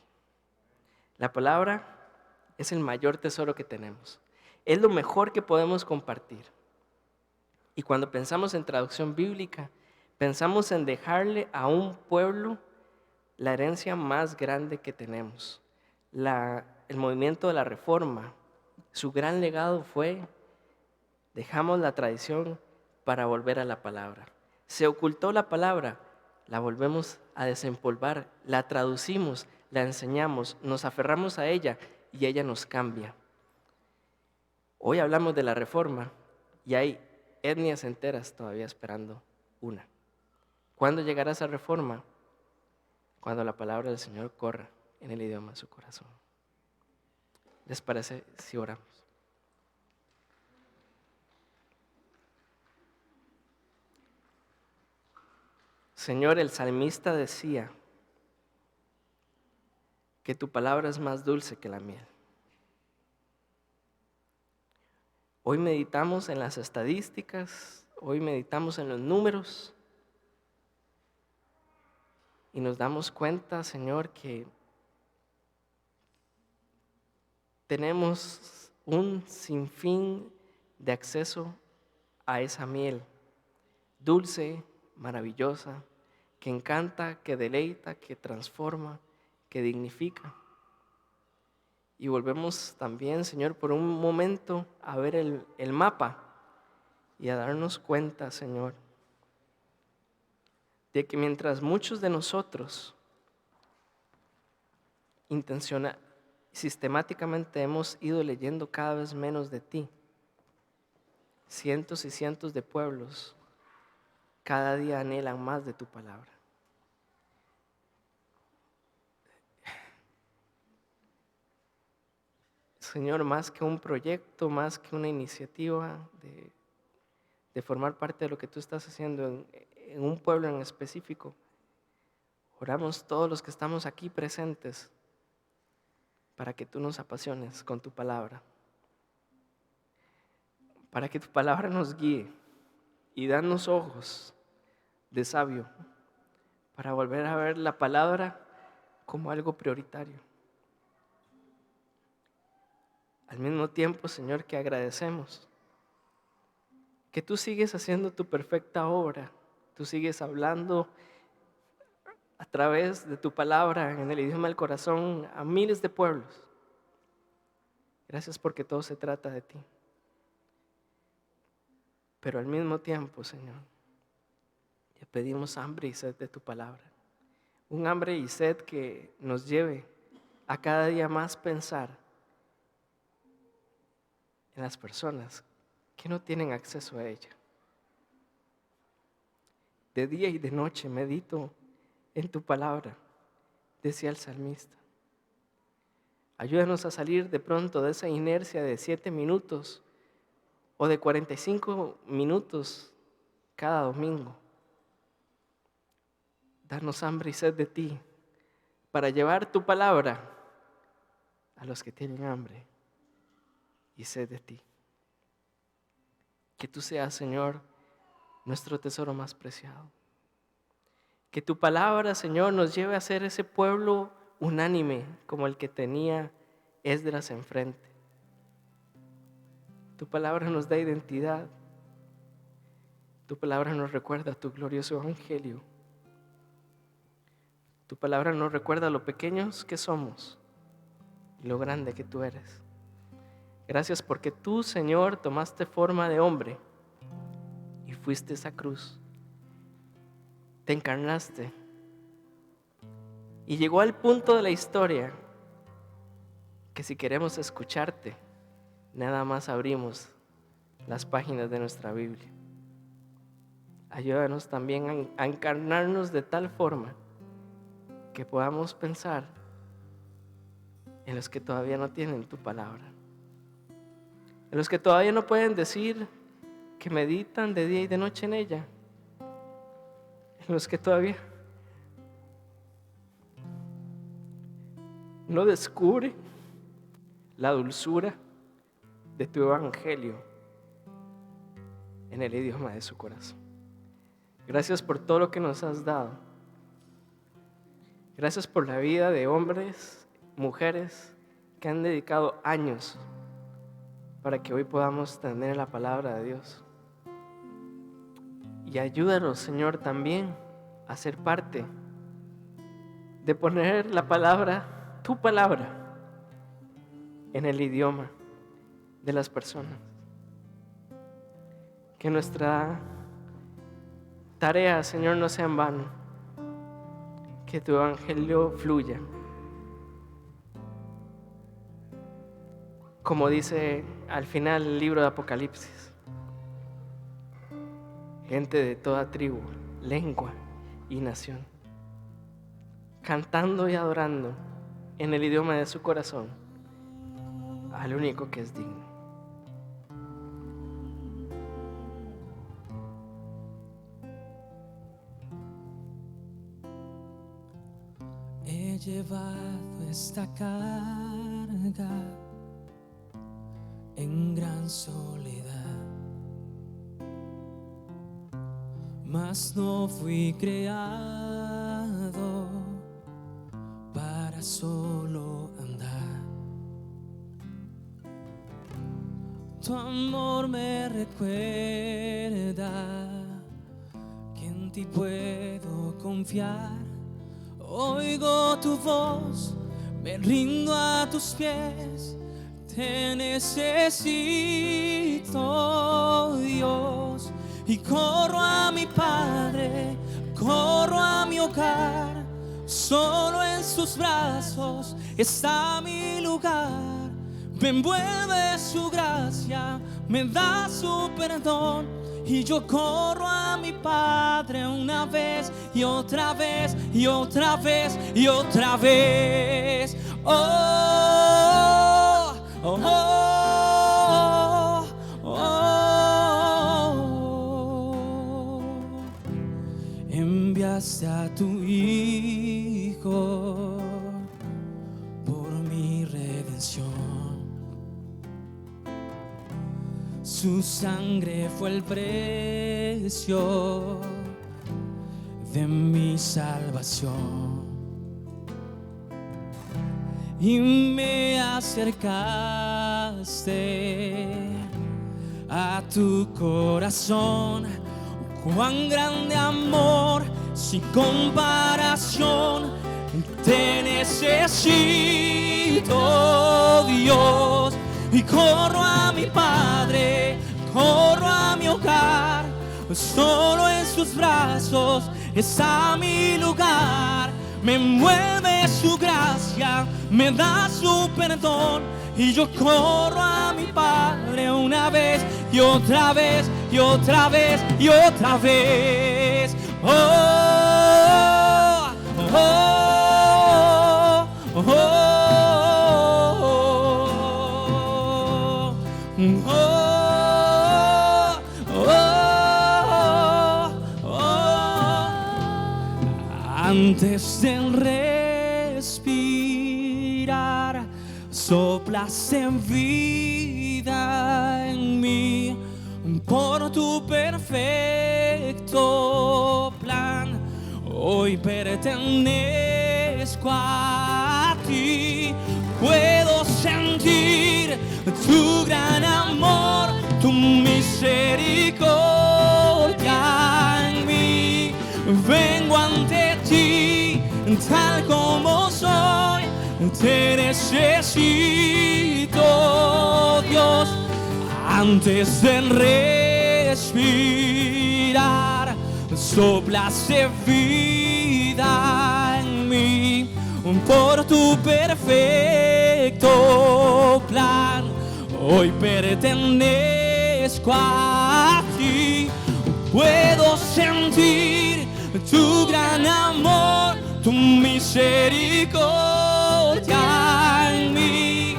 La palabra es el mayor tesoro que tenemos. Es lo mejor que podemos compartir. Y cuando pensamos en traducción bíblica, pensamos en dejarle a un pueblo la herencia más grande que tenemos. El movimiento de la Reforma, su gran legado fue: dejamos la tradición para volver a la palabra. Se ocultó la palabra, la volvemos a desempolvar, la traducimos, la enseñamos, nos aferramos a ella y ella nos cambia. Hoy hablamos de la Reforma y hay etnias enteras todavía esperando una. ¿Cuándo llegará esa reforma? Cuando la palabra del Señor corra en el idioma de su corazón. ¿Les parece si oramos? Señor, el salmista decía que tu palabra es más dulce que la miel. Hoy meditamos en las estadísticas, hoy meditamos en los números y nos damos cuenta, Señor, que tenemos un sinfín de acceso a esa miel dulce, maravillosa, que encanta, que deleita, que transforma, que dignifica. Y volvemos también, Señor, por un momento a ver el mapa y a darnos cuenta, Señor, de que mientras muchos de nosotros sistemáticamente hemos ido leyendo cada vez menos de ti, cientos y cientos de pueblos cada día anhelan más de tu palabra. Señor, más que un proyecto, más que una iniciativa de formar parte de lo que tú estás haciendo en un pueblo en específico, oramos todos los que estamos aquí presentes para que tú nos apasiones con tu palabra, para que tu palabra nos guíe y danos ojos de sabio para volver a ver la palabra como algo prioritario. Al mismo tiempo, Señor, que agradecemos que tú sigues haciendo tu perfecta obra, tú sigues hablando a través de tu palabra en el idioma del corazón a miles de pueblos. Gracias porque todo se trata de ti. Pero al mismo tiempo, Señor, te pedimos hambre y sed de tu palabra. Un hambre y sed que nos lleve a cada día más pensar en las personas que no tienen acceso a ella. De día y de noche medito en tu palabra, decía el salmista. Ayúdanos a salir de pronto de esa inercia de 7 minutos o de 45 minutos cada domingo. Danos hambre y sed de ti para llevar tu palabra a los que tienen hambre y sed de ti. Que tú seas, Señor, nuestro tesoro más preciado. Que tu palabra, Señor, nos lleve a ser ese pueblo unánime como el que tenía Esdras enfrente. Tu palabra nos da identidad. Tu palabra nos recuerda tu glorioso evangelio. Tu palabra nos recuerda lo pequeños que somos y lo grande que tú eres. Gracias porque tú, Señor, tomaste forma de hombre y fuiste esa cruz. Te encarnaste y llegó al punto de la historia que si queremos escucharte, nada más abrimos las páginas de nuestra Biblia. Ayúdanos también a encarnarnos de tal forma que podamos pensar en los que todavía no tienen tu palabra, en los que todavía no pueden decir que meditan de día y de noche en ella, en los que todavía no descubren la dulzura de tu evangelio en el idioma de su corazón. Gracias por todo lo que nos has dado. Gracias por la vida de hombres, mujeres que han dedicado años para que hoy podamos tener la palabra de Dios. Y ayúdanos, Señor, también a ser parte de poner la palabra, tu palabra, en el idioma de las personas. Que nuestra tarea, Señor, no sea en vano. Que tu evangelio fluya. Como dice al final el libro de Apocalipsis. Gente de toda tribu, lengua y nación, cantando y adorando en el idioma de su corazón al único que es digno. He llevado esta carga en gran soledad, mas no fui creado para solo andar. Tu amor me recuerda que en ti puedo confiar. Oigo tu voz, me rindo a tus pies. Te necesito, Dios, y corro a mi Padre, corro a mi hogar. Solo en sus brazos está mi lugar. Me envuelve su gracia, me da su perdón, y yo corro a mi Padre una vez y otra vez y otra vez y otra vez. Oh, oh, oh, oh. Enviaste a tu Hijo por mi redención. Su sangre fue el precio de mi salvación. Y me acercaste a tu corazón. Cuán grande amor, sin comparación. Te necesito, Dios, y corro a mi Padre, corro a mi hogar. Solo en sus brazos está mi lugar. Me envuelve su gracia, me da su perdón, y yo corro a mi Padre una vez y otra vez y otra vez y otra vez. Oh, oh, oh, oh, oh, oh, oh. Antes de respirar, soplaste vida en mí. Por tu perfecto plan, hoy pertenezco a ti. Puedo sentir tu gran amor, tu misericordia en mí. Vengo ante ti tal como soy, te necesito, Dios. Antes de respirar, soplaste vida en mí. Por tu perfecto plan, hoy pertenezco a ti. Puedo sentir tu gran amor, tu misericordia en mí.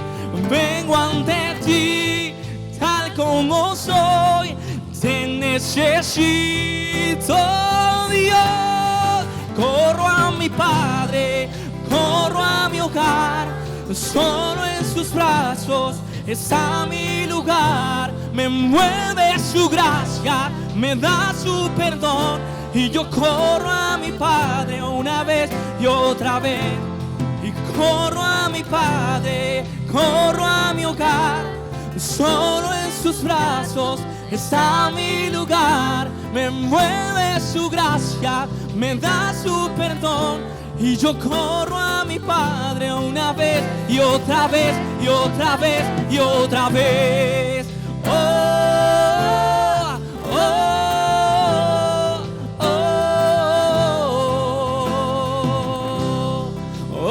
Vengo ante ti tal como soy, te necesito, Dios. Corro a mi Padre, corro a mi hogar. Solo en sus brazos está mi lugar. Me envuelve su gracia, me da su perdón, y yo corro a mi Padre una vez y otra vez. Y corro a mi Padre, corro a mi hogar. Solo en sus brazos está mi lugar. Me envuelve su gracia, me da su perdón, y yo corro a mi Padre una vez y otra vez y otra vez y otra vez. Oh, oh, oh, oh, oh, oh,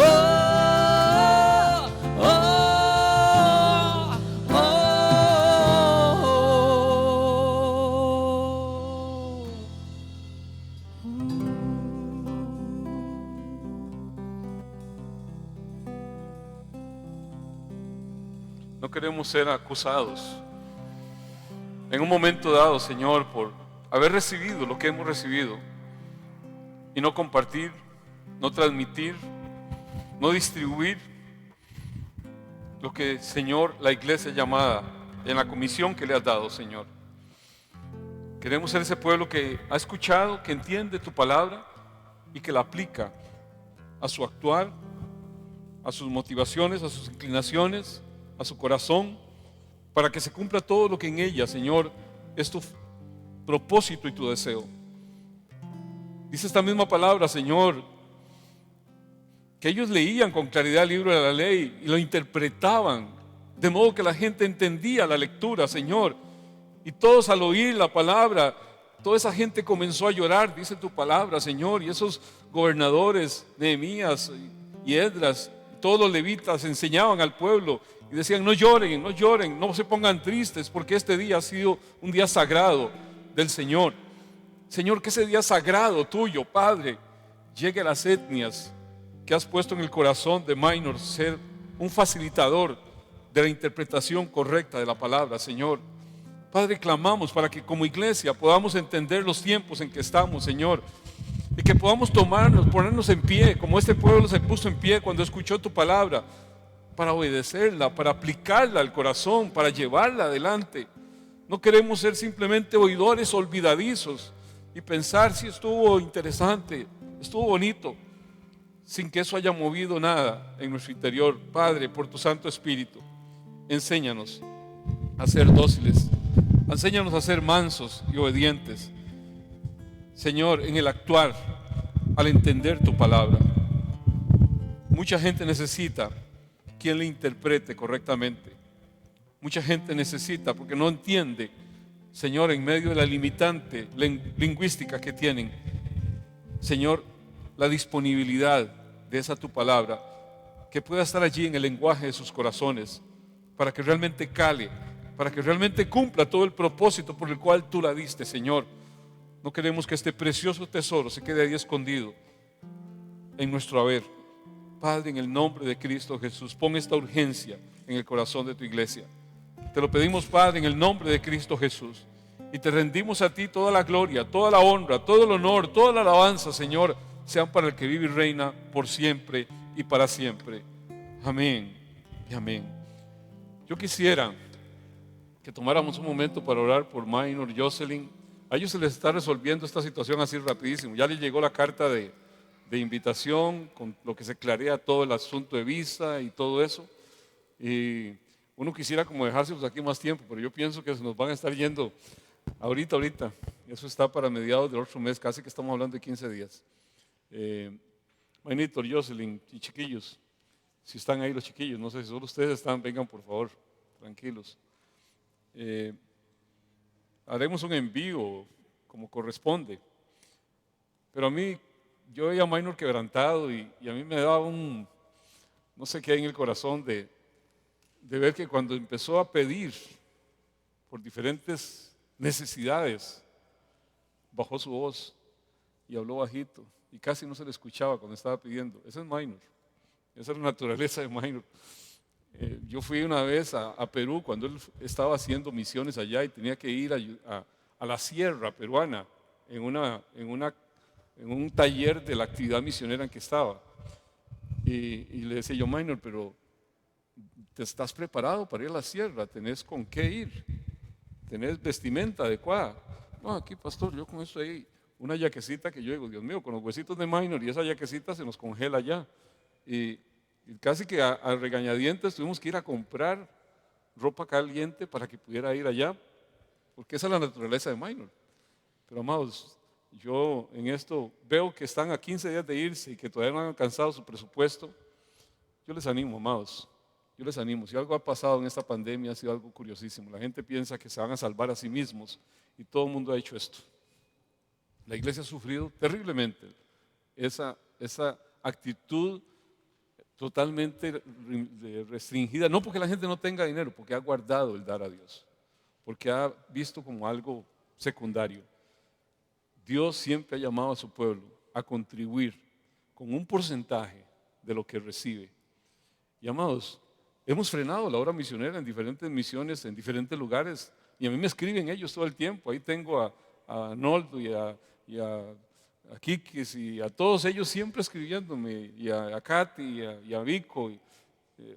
No queremos ser acusados en un momento dado, Señor, por haber recibido lo que hemos recibido y no compartir, no transmitir, no distribuir lo que, Señor, la iglesia llamada en la comisión que le has dado, Señor. Queremos ser ese pueblo que ha escuchado, que entiende tu palabra y que la aplica a su actuar, a sus motivaciones, a sus inclinaciones, a su corazón, para que se cumpla todo lo que en ella, Señor, es tu propósito y tu deseo. Dice esta misma palabra, Señor, que ellos leían con claridad el libro de la ley y lo interpretaban, de modo que la gente entendía la lectura, Señor. Y todos al oír la palabra, toda esa gente comenzó a llorar, dice tu palabra, Señor. Y esos gobernadores, Nehemías y Esdras, todos los levitas enseñaban al pueblo y decían: no lloren, no lloren, no se pongan tristes, porque este día ha sido un día sagrado del Señor. Señor, que ese día sagrado tuyo, Padre, llegue a las etnias que has puesto en el corazón de Minor, ser un facilitador de la interpretación correcta de la palabra, Señor. Padre, clamamos para que como iglesia podamos entender los tiempos en que estamos, Señor, y que podamos ponernos en pie, como este pueblo se puso en pie cuando escuchó tu palabra, para obedecerla, para aplicarla al corazón, para llevarla adelante. No queremos ser simplemente oidores olvidadizos y pensar si estuvo interesante, estuvo bonito, sin que eso haya movido nada en nuestro interior. Padre, por tu Santo Espíritu, enséñanos a ser dóciles, enséñanos a ser mansos y obedientes, Señor, en el actuar, al entender tu palabra. Mucha gente necesita quien le interprete correctamente. Mucha gente necesita, porque no entiende, Señor, en medio de la limitante lingüística que tienen, Señor, la disponibilidad de esa tu palabra, que pueda estar allí en el lenguaje de sus corazones, para que realmente cale, para que realmente cumpla todo el propósito por el cual tú la diste, Señor. No queremos que este precioso tesoro se quede ahí escondido en nuestro haber. Padre, en el nombre de Cristo Jesús, pon esta urgencia en el corazón de tu iglesia. Te lo pedimos, Padre, en el nombre de Cristo Jesús. Y te rendimos a ti toda la gloria, toda la honra, todo el honor, toda la alabanza, Señor, sean para el que vive y reina por siempre y para siempre. Amén y amén. Yo quisiera que tomáramos un momento para orar por Minor, Jocelyn. A ellos se les está resolviendo esta situación así rapidísimo. Ya les llegó la carta de invitación, con lo que se clarea todo el asunto de visa y todo eso. Y uno quisiera como dejárselos aquí más tiempo, pero yo pienso que se nos van a estar yendo ahorita. Eso está para mediados del otro mes, casi que estamos hablando de 15 días. Manito, Jocelyn y chiquillos, si están ahí los chiquillos, no sé si solo ustedes están, vengan por favor, tranquilos. Haremos un envío como corresponde, pero a mí, yo veía a Minor quebrantado y a mí me daba no sé qué hay en el corazón de ver que cuando empezó a pedir por diferentes necesidades, bajó su voz y habló bajito y casi no se le escuchaba cuando estaba pidiendo. Ese es Minor, esa es la naturaleza de Minor. Yo fui una vez a Perú cuando él estaba haciendo misiones allá y tenía que ir a la sierra peruana en un taller de la actividad misionera en que estaba. Y le decía yo, Minor, pero ¿te estás preparado para ir a la sierra? ¿Tenés con qué ir? ¿Tenés vestimenta adecuada? No, aquí, pastor, yo con eso ahí, una yaquecita que yo digo, Dios mío, con los huesitos de Minor y esa yaquecita se nos congela ya. Y casi que a regañadientes tuvimos que ir a comprar ropa caliente para que pudiera ir allá, porque esa es la naturaleza de Minor. Pero amados, yo en esto veo que están a 15 días de irse y que todavía no han alcanzado su presupuesto. Yo les animo, amados, yo les animo. Si algo ha pasado en esta pandemia ha sido algo curiosísimo. La gente piensa que se van a salvar a sí mismos y todo el mundo ha hecho esto. La iglesia ha sufrido terriblemente esa actitud totalmente restringida, no porque la gente no tenga dinero, porque ha guardado el dar a Dios, porque ha visto como algo secundario. Dios siempre ha llamado a su pueblo a contribuir con un porcentaje de lo que recibe. Y amados, hemos frenado la obra misionera en diferentes misiones, en diferentes lugares, y a mí me escriben ellos todo el tiempo. Ahí tengo a Arnoldo y a Kikis y a todos ellos siempre escribiéndome, y a Katy y a Vico,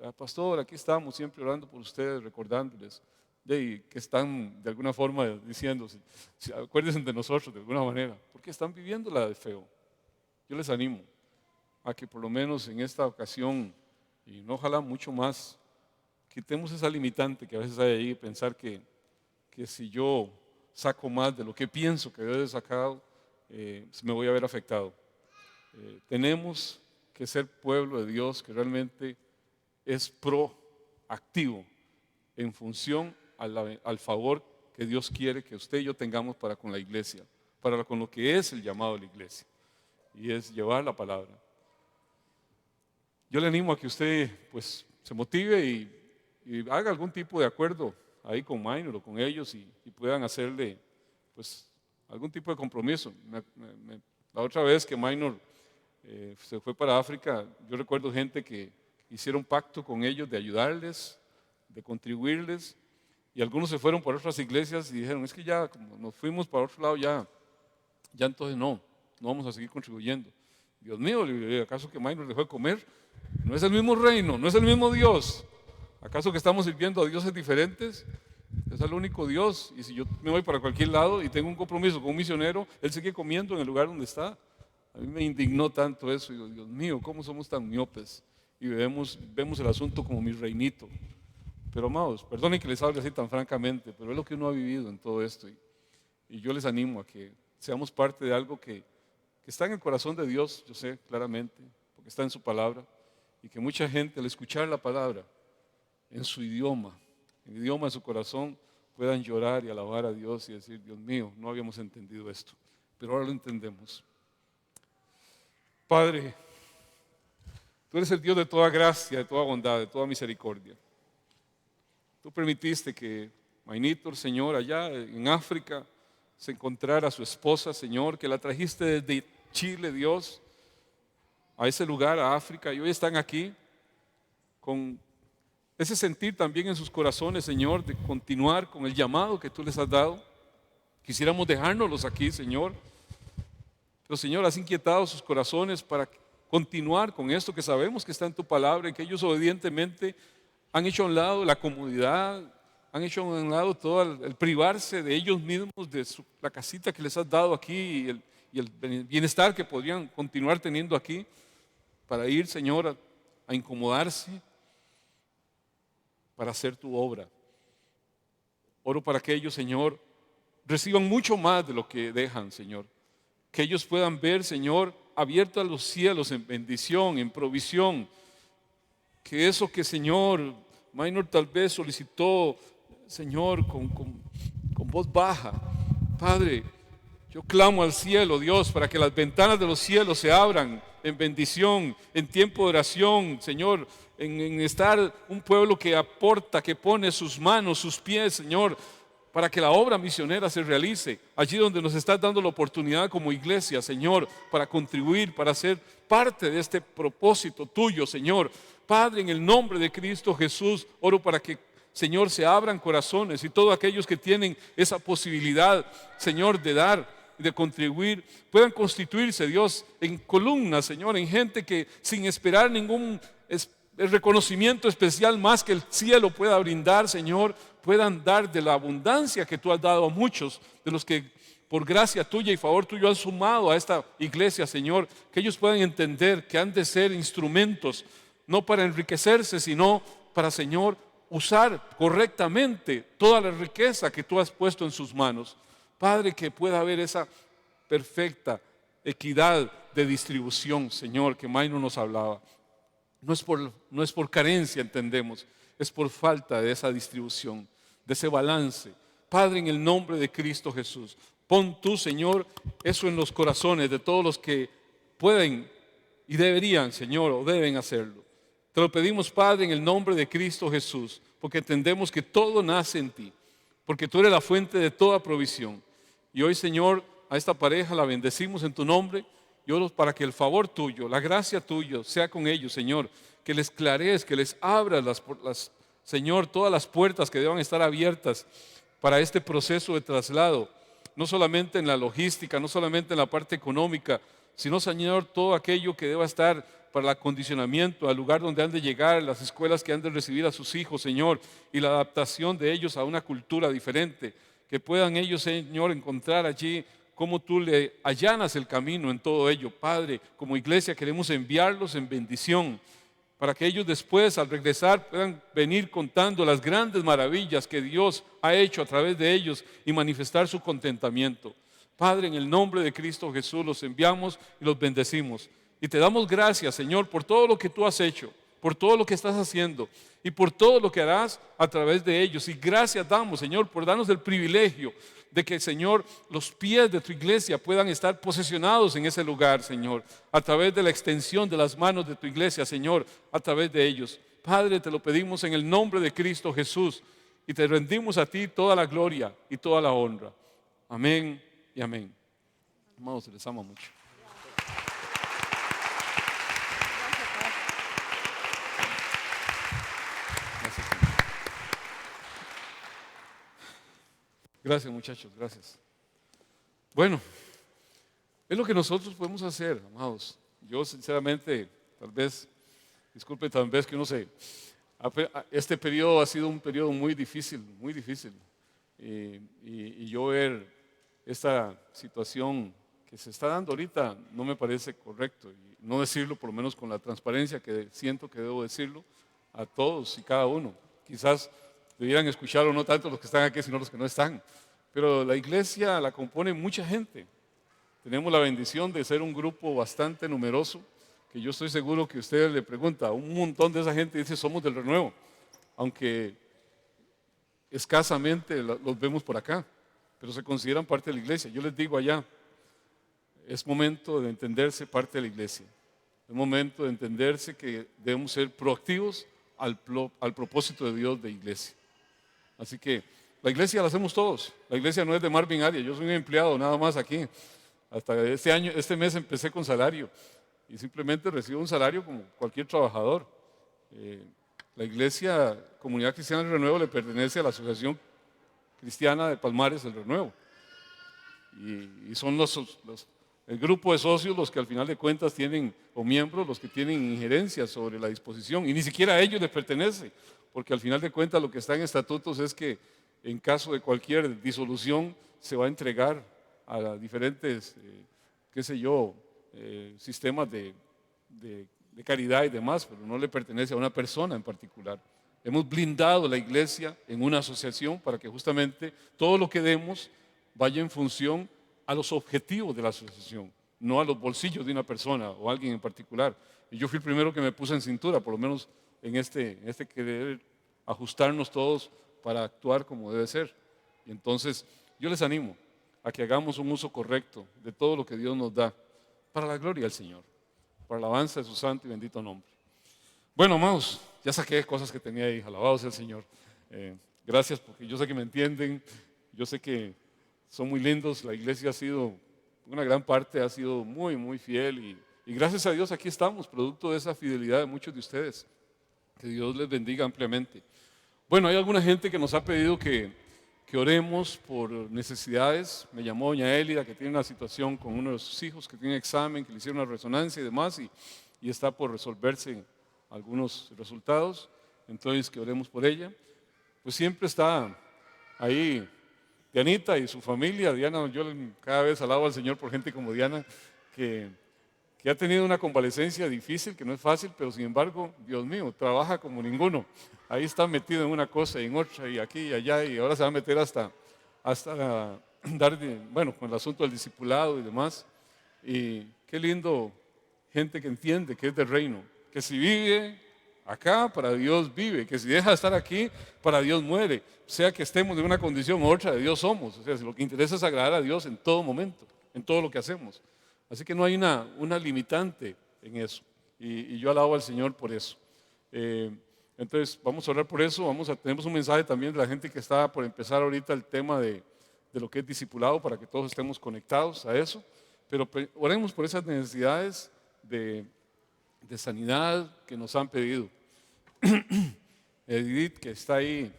a Pastor, aquí estamos siempre orando por ustedes, recordándoles que están de alguna forma diciendo, acuérdense de nosotros de alguna manera, porque están viviendo la de feo. Yo les animo a que por lo menos en esta ocasión, y no ojalá mucho más, quitemos esa limitante que a veces hay ahí, pensar que si yo saco más de lo que pienso que debo de sacar, me voy a ver afectado. Tenemos que ser pueblo de Dios que realmente es proactivo en función al favor que Dios quiere que usted y yo tengamos para con la iglesia, para con lo que es el llamado de la iglesia, y es llevar la palabra. Yo le animo a que usted pues se motive y haga algún tipo de acuerdo ahí con Minor o con ellos y puedan hacerle pues algún tipo de compromiso. La otra vez que Minor se fue para África, yo recuerdo gente que hicieron pacto con ellos de ayudarles, de contribuirles. Y algunos se fueron por otras iglesias y dijeron, es que ya como nos fuimos para otro lado, ya entonces no vamos a seguir contribuyendo. Dios mío, ¿acaso que Minor dejó de comer? No es el mismo reino, no es el mismo Dios. ¿Acaso que estamos sirviendo a dioses diferentes? Es el único Dios. Y si yo me voy para cualquier lado y tengo un compromiso con un misionero, él sigue comiendo en el lugar donde está. A mí me indignó tanto eso. Y digo, Dios mío, ¿cómo somos tan miopes? Y vemos el asunto como mi reinito. Pero amados, perdonen que les hable así tan francamente, pero es lo que uno ha vivido en todo esto. Y yo les animo a que seamos parte de algo que está en el corazón de Dios, yo sé claramente, porque está en su palabra, y que mucha gente al escuchar la palabra en su idioma, en el idioma de su corazón, puedan llorar y alabar a Dios y decir, Dios mío, no habíamos entendido esto, pero ahora lo entendemos. Padre, tú eres el Dios de toda gracia, de toda bondad, de toda misericordia. Tú permitiste que Mainitor, Señor, allá en África, se encontrara a su esposa, Señor, que la trajiste desde Chile, Dios, a ese lugar, a África, y hoy están aquí con ese sentir también en sus corazones, Señor, de continuar con el llamado que tú les has dado. Quisiéramos dejárnoslos aquí, Señor, pero Señor, has inquietado sus corazones para continuar con esto que sabemos que está en tu palabra y que ellos obedientemente han hecho a un lado la comodidad, han hecho a un lado todo el privarse de ellos mismos, de la casita que les has dado aquí y el bienestar que podrían continuar teniendo aquí, para ir, Señor, a incomodarse, para hacer tu obra. Oro para que ellos, Señor, reciban mucho más de lo que dejan, Señor. Que ellos puedan ver, Señor, abiertos a los cielos en bendición, en provisión. Que eso que, Señor, Minor tal vez solicitó, Señor, con voz baja. Padre, yo clamo al cielo, Dios, para que las ventanas de los cielos se abran en bendición, en tiempo de oración, Señor, en estar un pueblo que aporta, que pone sus manos, sus pies, Señor, para que la obra misionera se realice allí donde nos estás dando la oportunidad como iglesia, Señor, para contribuir, para ser parte de este propósito tuyo, Señor. Padre, en el nombre de Cristo Jesús, oro para que, Señor, se abran corazones y todos aquellos que tienen esa posibilidad, Señor, de dar, de contribuir, puedan constituirse, Dios, en columnas, Señor, en gente que sin esperar ningún reconocimiento especial más que el cielo pueda brindar, Señor, puedan dar de la abundancia que tú has dado a muchos de los que por gracia tuya y favor tuyo han sumado a esta iglesia, Señor, que ellos puedan entender que han de ser instrumentos no para enriquecerse, sino para, Señor, usar correctamente toda la riqueza que tú has puesto en sus manos. Padre, que pueda haber esa perfecta equidad de distribución, Señor, que Maino nos hablaba. No es por carencia, entendemos, es por falta de esa distribución, de ese balance. Padre, en el nombre de Cristo Jesús, pon tú, Señor, eso en los corazones de todos los que pueden y deberían, Señor, o deben hacerlo. Te lo pedimos, Padre, en el nombre de Cristo Jesús, porque entendemos que todo nace en ti, porque tú eres la fuente de toda provisión. Y hoy, Señor, a esta pareja la bendecimos en tu nombre. Y oro para que el favor tuyo, la gracia tuya sea con ellos, Señor, que les clarees, que les abras Señor, todas las puertas que deban estar abiertas para este proceso de traslado, no solamente en la logística, no solamente en la parte económica, sino, Señor, todo aquello que deba estar para el acondicionamiento, al lugar donde han de llegar, las escuelas que han de recibir a sus hijos, Señor, y la adaptación de ellos a una cultura diferente, que puedan ellos, Señor, encontrar allí cómo tú le allanas el camino en todo ello. Padre, como iglesia queremos enviarlos en bendición, para que ellos después, al regresar, puedan venir contando las grandes maravillas que Dios ha hecho a través de ellos y manifestar su contentamiento. Padre, en el nombre de Cristo Jesús los enviamos y los bendecimos. Y te damos gracias, Señor, por todo lo que tú has hecho, por todo lo que estás haciendo y por todo lo que harás a través de ellos. Y gracias damos, Señor, por darnos el privilegio de que, Señor, los pies de tu iglesia puedan estar posesionados en ese lugar, Señor, a través de la extensión de las manos de tu iglesia, Señor, a través de ellos. Padre, te lo pedimos en el nombre de Cristo Jesús y te rendimos a ti toda la gloria y toda la honra. Amén y amén. Hermanos, les amo mucho. Gracias. Gracias, muchachos, gracias. Bueno, es lo que nosotros podemos hacer, amados. Yo sinceramente, tal vez, disculpe, tal vez que no sé, este periodo ha sido un periodo muy difícil, muy difícil. Y yo ver esta situación que se está dando ahorita no me parece correcto. Y no decirlo por lo menos con la transparencia que siento que debo decirlo a todos y cada uno. Quizás debieran escucharlo no tanto los que están aquí, sino los que no están. Pero la iglesia la compone mucha gente. Tenemos la bendición de ser un grupo bastante numeroso, que yo estoy seguro que usted le pregunta a un montón de esa gente y dice, somos del Renuevo, aunque escasamente los vemos por acá, pero se consideran parte de la iglesia. Yo les digo allá, es momento de entenderse parte de la iglesia. Es momento de entenderse que debemos ser proactivos al propósito de Dios de iglesia. Así que la iglesia la hacemos todos. La iglesia no es de Marvin Arias. Yo soy un empleado nada más aquí. Hasta este mes empecé con salario y simplemente recibo un salario como cualquier trabajador. La iglesia Comunidad Cristiana del Renuevo le pertenece a la Asociación Cristiana de Palmares del Renuevo. Y son el grupo de socios los que al final de cuentas tienen, o miembros, los que tienen injerencia sobre la disposición. Y ni siquiera a ellos les pertenece, porque al final de cuentas lo que está en estatutos es que en caso de cualquier disolución se va a entregar a diferentes, sistemas de caridad y demás, pero no le pertenece a una persona en particular. Hemos blindado la iglesia en una asociación para que justamente todo lo que demos vaya en función a los objetivos de la asociación, no a los bolsillos de una persona o alguien en particular. Y yo fui el primero que me puse en cintura, por lo menos en este querer ajustarnos todos para actuar como debe ser. Y entonces yo les animo a que hagamos un uso correcto de todo lo que Dios nos da para la gloria del Señor, para la alabanza de su santo y bendito nombre. Bueno, amados, ya saqué cosas que tenía ahí, alabado sea el Señor. Gracias porque yo sé que me entienden, yo sé que son muy lindos, la iglesia ha sido, una gran parte ha sido muy, muy fiel y gracias a Dios aquí estamos, producto de esa fidelidad de muchos de ustedes. Que Dios les bendiga ampliamente. Bueno, hay alguna gente que nos ha pedido que oremos por necesidades. Me llamó doña Elida, que tiene una situación con uno de sus hijos, que tiene examen, que le hicieron una resonancia y demás, y está por resolverse algunos resultados. Entonces, que oremos por ella. Pues siempre está ahí Dianita y su familia. Diana, yo cada vez alabo al Señor por gente como Diana, que ha tenido una convalecencia difícil, que no es fácil, pero sin embargo, Dios mío, trabaja como ninguno. Ahí está metido en una cosa y en otra, y aquí y allá, y ahora se va a meter hasta con el asunto del discipulado y demás. Y qué lindo gente que entiende que es del reino, que si vive acá, para Dios vive, que si deja de estar aquí, para Dios muere. Sea que estemos en una condición u otra, de Dios somos. O sea, si lo que interesa es agradar a Dios en todo momento, en todo lo que hacemos. Así que no hay una limitante en eso. Y yo alabo al Señor por eso. Entonces, vamos a orar por eso. Tenemos un mensaje también de la gente que está por empezar ahorita el tema de lo que es discipulado, para que todos estemos conectados a eso. Pero oremos por esas necesidades de sanidad que nos han pedido. Edith, que está ahí,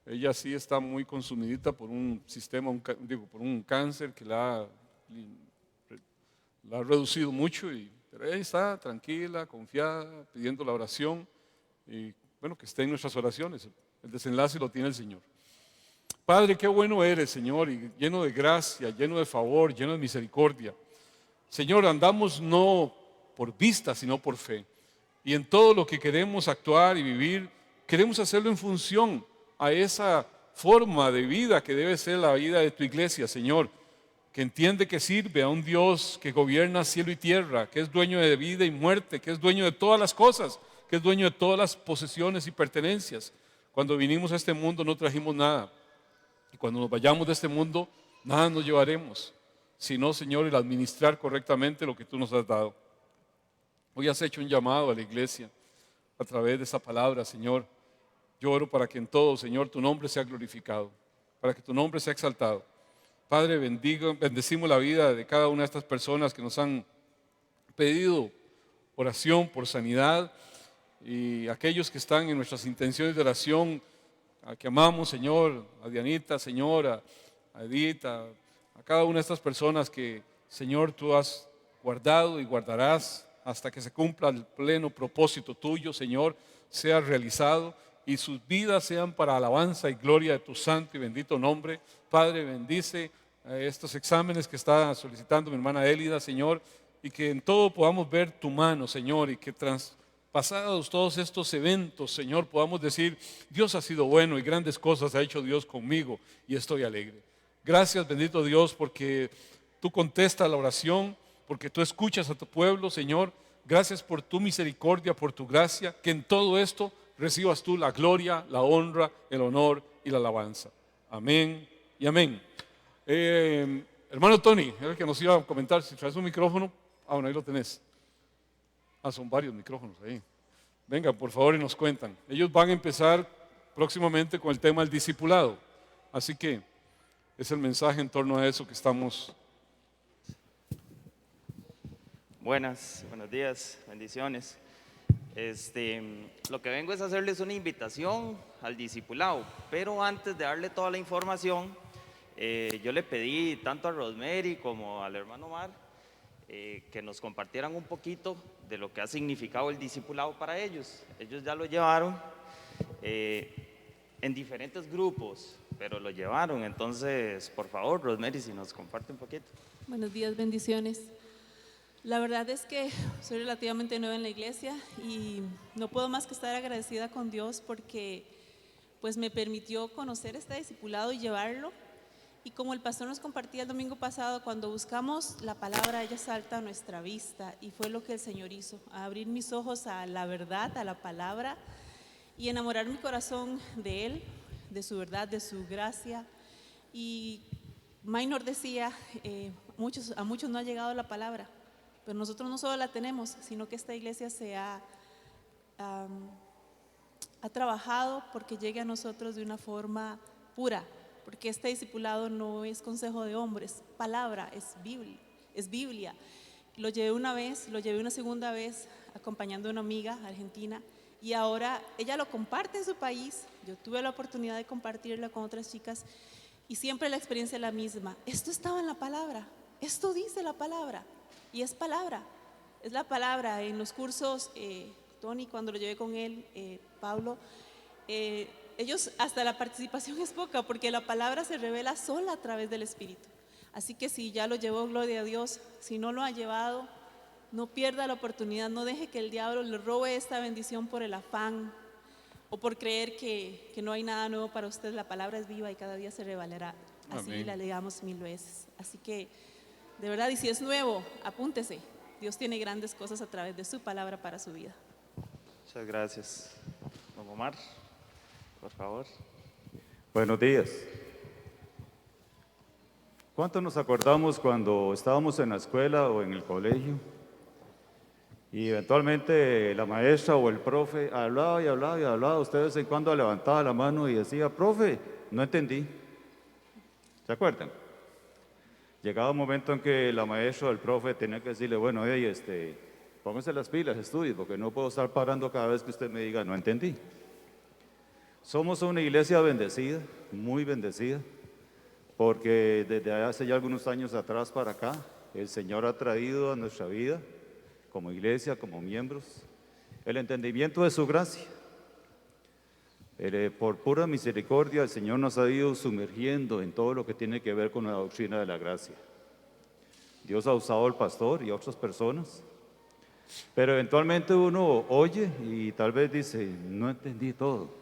ella sí está muy consumidita por un por un cáncer que la ha reducido mucho, pero ella está tranquila, confiada, pidiendo la oración y bueno, que esté en nuestras oraciones. El desenlace lo tiene el Señor. Padre, qué bueno eres, Señor, y lleno de gracia, lleno de favor, lleno de misericordia. Señor, andamos no por vista, sino por fe. Y en todo lo que queremos actuar y vivir, queremos hacerlo en función a esa forma de vida que debe ser la vida de tu iglesia, Señor, que entiende que sirve a un Dios que gobierna cielo y tierra, que es dueño de vida y muerte, que es dueño de todas las cosas, que es dueño de todas las posesiones y pertenencias. Cuando vinimos a este mundo no trajimos nada, y cuando nos vayamos de este mundo, nada nos llevaremos, sino, Señor, el administrar correctamente lo que tú nos has dado. Hoy has hecho un llamado a la iglesia a través de esa palabra, Señor. Yo oro para que en todo, Señor, tu nombre sea glorificado, para que tu nombre sea exaltado. Padre, bendecimos la vida de cada una de estas personas que nos han pedido oración por sanidad, y aquellos que están en nuestras intenciones de oración, a que amamos, Señor, a Dianita, Señor, a Edith, a cada una de estas personas que, Señor, tú has guardado y guardarás hasta que se cumpla el pleno propósito tuyo, Señor, sea realizado y sus vidas sean para alabanza y gloria de tu santo y bendito nombre. Padre, bendice estos exámenes que está solicitando mi hermana Élida, Señor, y que en todo podamos ver tu mano, Señor, y que pasados todos estos eventos, Señor, podamos decir, Dios ha sido bueno y grandes cosas ha hecho Dios conmigo y estoy alegre. Gracias, bendito Dios, porque tú contestas la oración, porque tú escuchas a tu pueblo, Señor. Gracias por tu misericordia, por tu gracia, que en todo esto recibas tú la gloria, la honra, el honor y la alabanza. Amén y amén. Hermano Tony, era el que nos iba a comentar, si traes un micrófono, bueno, ahí lo tenés. Son varios micrófonos ahí. Venga, por favor, y nos cuentan. Ellos van a empezar próximamente con el tema del discipulado. Así que es el mensaje en torno a eso que estamos. Buenos días, bendiciones. Lo que vengo es hacerles una invitación al discipulado, pero antes de darle toda la información, yo le pedí tanto a Rosemary como al hermano Omar que nos compartieran un poquito de lo que ha significado el discipulado para ellos. Ellos ya lo llevaron en diferentes grupos, pero lo llevaron. Entonces, por favor, Rosemary, si nos comparte un poquito. Buenos días, bendiciones. La verdad es que soy relativamente nueva en la iglesia y no puedo más que estar agradecida con Dios porque pues me permitió conocer este discipulado y llevarlo. Y como el pastor nos compartía el domingo pasado, cuando buscamos la palabra, ella salta a nuestra vista y fue lo que el Señor hizo, abrir mis ojos a la verdad, a la palabra y enamorar mi corazón de Él, de su verdad, de su gracia. Y Maynor decía, a muchos no ha llegado la palabra, pero nosotros no solo la tenemos, sino que esta iglesia se ha trabajado porque llegue a nosotros de una forma pura, porque este discipulado no es consejo de hombres, palabra, es Biblia. Lo llevé una vez, lo llevé una segunda vez acompañando a una amiga argentina y ahora ella lo comparte en su país. Yo tuve la oportunidad de compartirla con otras chicas y siempre la experiencia es la misma. Esto estaba en la palabra, esto dice la palabra y es palabra, es la palabra. En los cursos, Tony, cuando lo llevé con él, Pablo, ellos hasta la participación es poca porque la palabra se revela sola a través del Espíritu. Así que si ya lo llevó, gloria a Dios. Si no lo ha llevado, no pierda la oportunidad, no deje que el diablo le robe esta bendición por el afán o por creer que no hay nada nuevo para usted. La palabra es viva y cada día se revelará. Así Amén. La leamos 1000 veces. Así que, de verdad, y si es nuevo, apúntese. Dios tiene grandes cosas a través de su palabra para su vida. Muchas gracias. Don Omar, por favor. Buenos días. ¿Cuánto nos acordamos cuando estábamos en la escuela o en el colegio y eventualmente la maestra o el profe hablaba y hablaba y hablaba? Usted de vez en cuando levantaba la mano y decía, profe, no entendí. ¿Se acuerdan? Llegaba un momento en que la maestra o el profe tenía que decirle, bueno, hey, póngase las pilas, estudie, porque no puedo estar parando cada vez que usted me diga, no entendí. Somos una iglesia bendecida, muy bendecida, porque desde hace ya algunos años atrás para acá, el Señor ha traído a nuestra vida, como iglesia, como miembros, el entendimiento de su gracia. Por pura misericordia, el Señor nos ha ido sumergiendo en todo lo que tiene que ver con la doctrina de la gracia. Dios ha usado al pastor y a otras personas, pero eventualmente uno oye y tal vez dice, no entendí todo.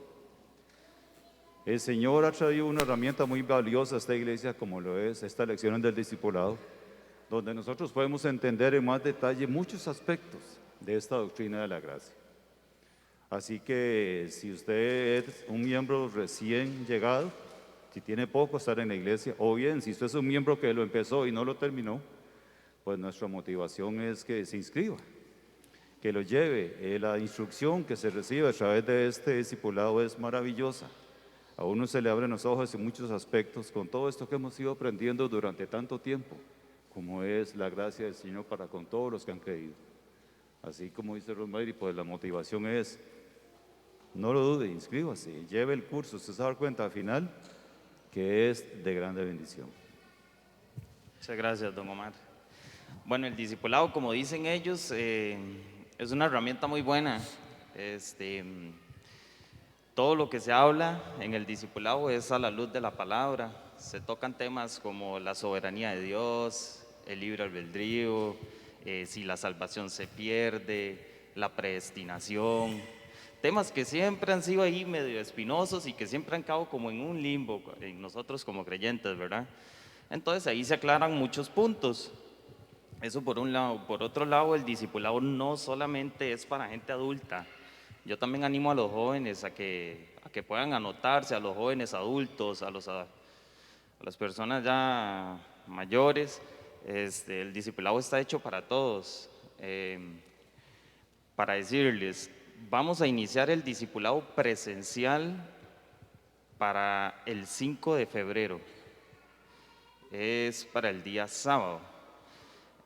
El Señor ha traído una herramienta muy valiosa a esta iglesia, como lo es esta lección del discipulado, donde nosotros podemos entender en más detalle muchos aspectos de esta doctrina de la gracia. Así que si usted es un miembro recién llegado, si tiene poco estar en la iglesia, o bien si usted es un miembro que lo empezó y no lo terminó, pues nuestra motivación es que se inscriba, que lo lleve. La instrucción que se recibe a través de este discipulado es maravillosa. A uno se le abren los ojos en muchos aspectos con todo esto que hemos ido aprendiendo durante tanto tiempo, como es la gracia del Señor para con todos los que han creído. Así como dice Rosemary, pues la motivación es no lo dude, inscríbase, lleve el curso, usted se va a dar cuenta al final que es de grande bendición. Muchas gracias, don Omar. Bueno, el discipulado, como dicen ellos, es una herramienta muy buena. Todo lo que se habla en el discipulado es a la luz de la palabra. Se tocan temas como la soberanía de Dios, el libre albedrío, si la salvación se pierde, la predestinación. Temas que siempre han sido ahí medio espinosos y que siempre han quedado como en un limbo en nosotros como creyentes, ¿verdad? Entonces ahí se aclaran muchos puntos. Eso por un lado. Por otro lado, el discipulado no solamente es para gente adulta. Yo también animo a los jóvenes a que puedan anotarse, a los jóvenes adultos, a las personas ya mayores. El discipulado está hecho para todos. Para decirles, vamos a iniciar el discipulado presencial para el 5 de febrero. Es para el día sábado.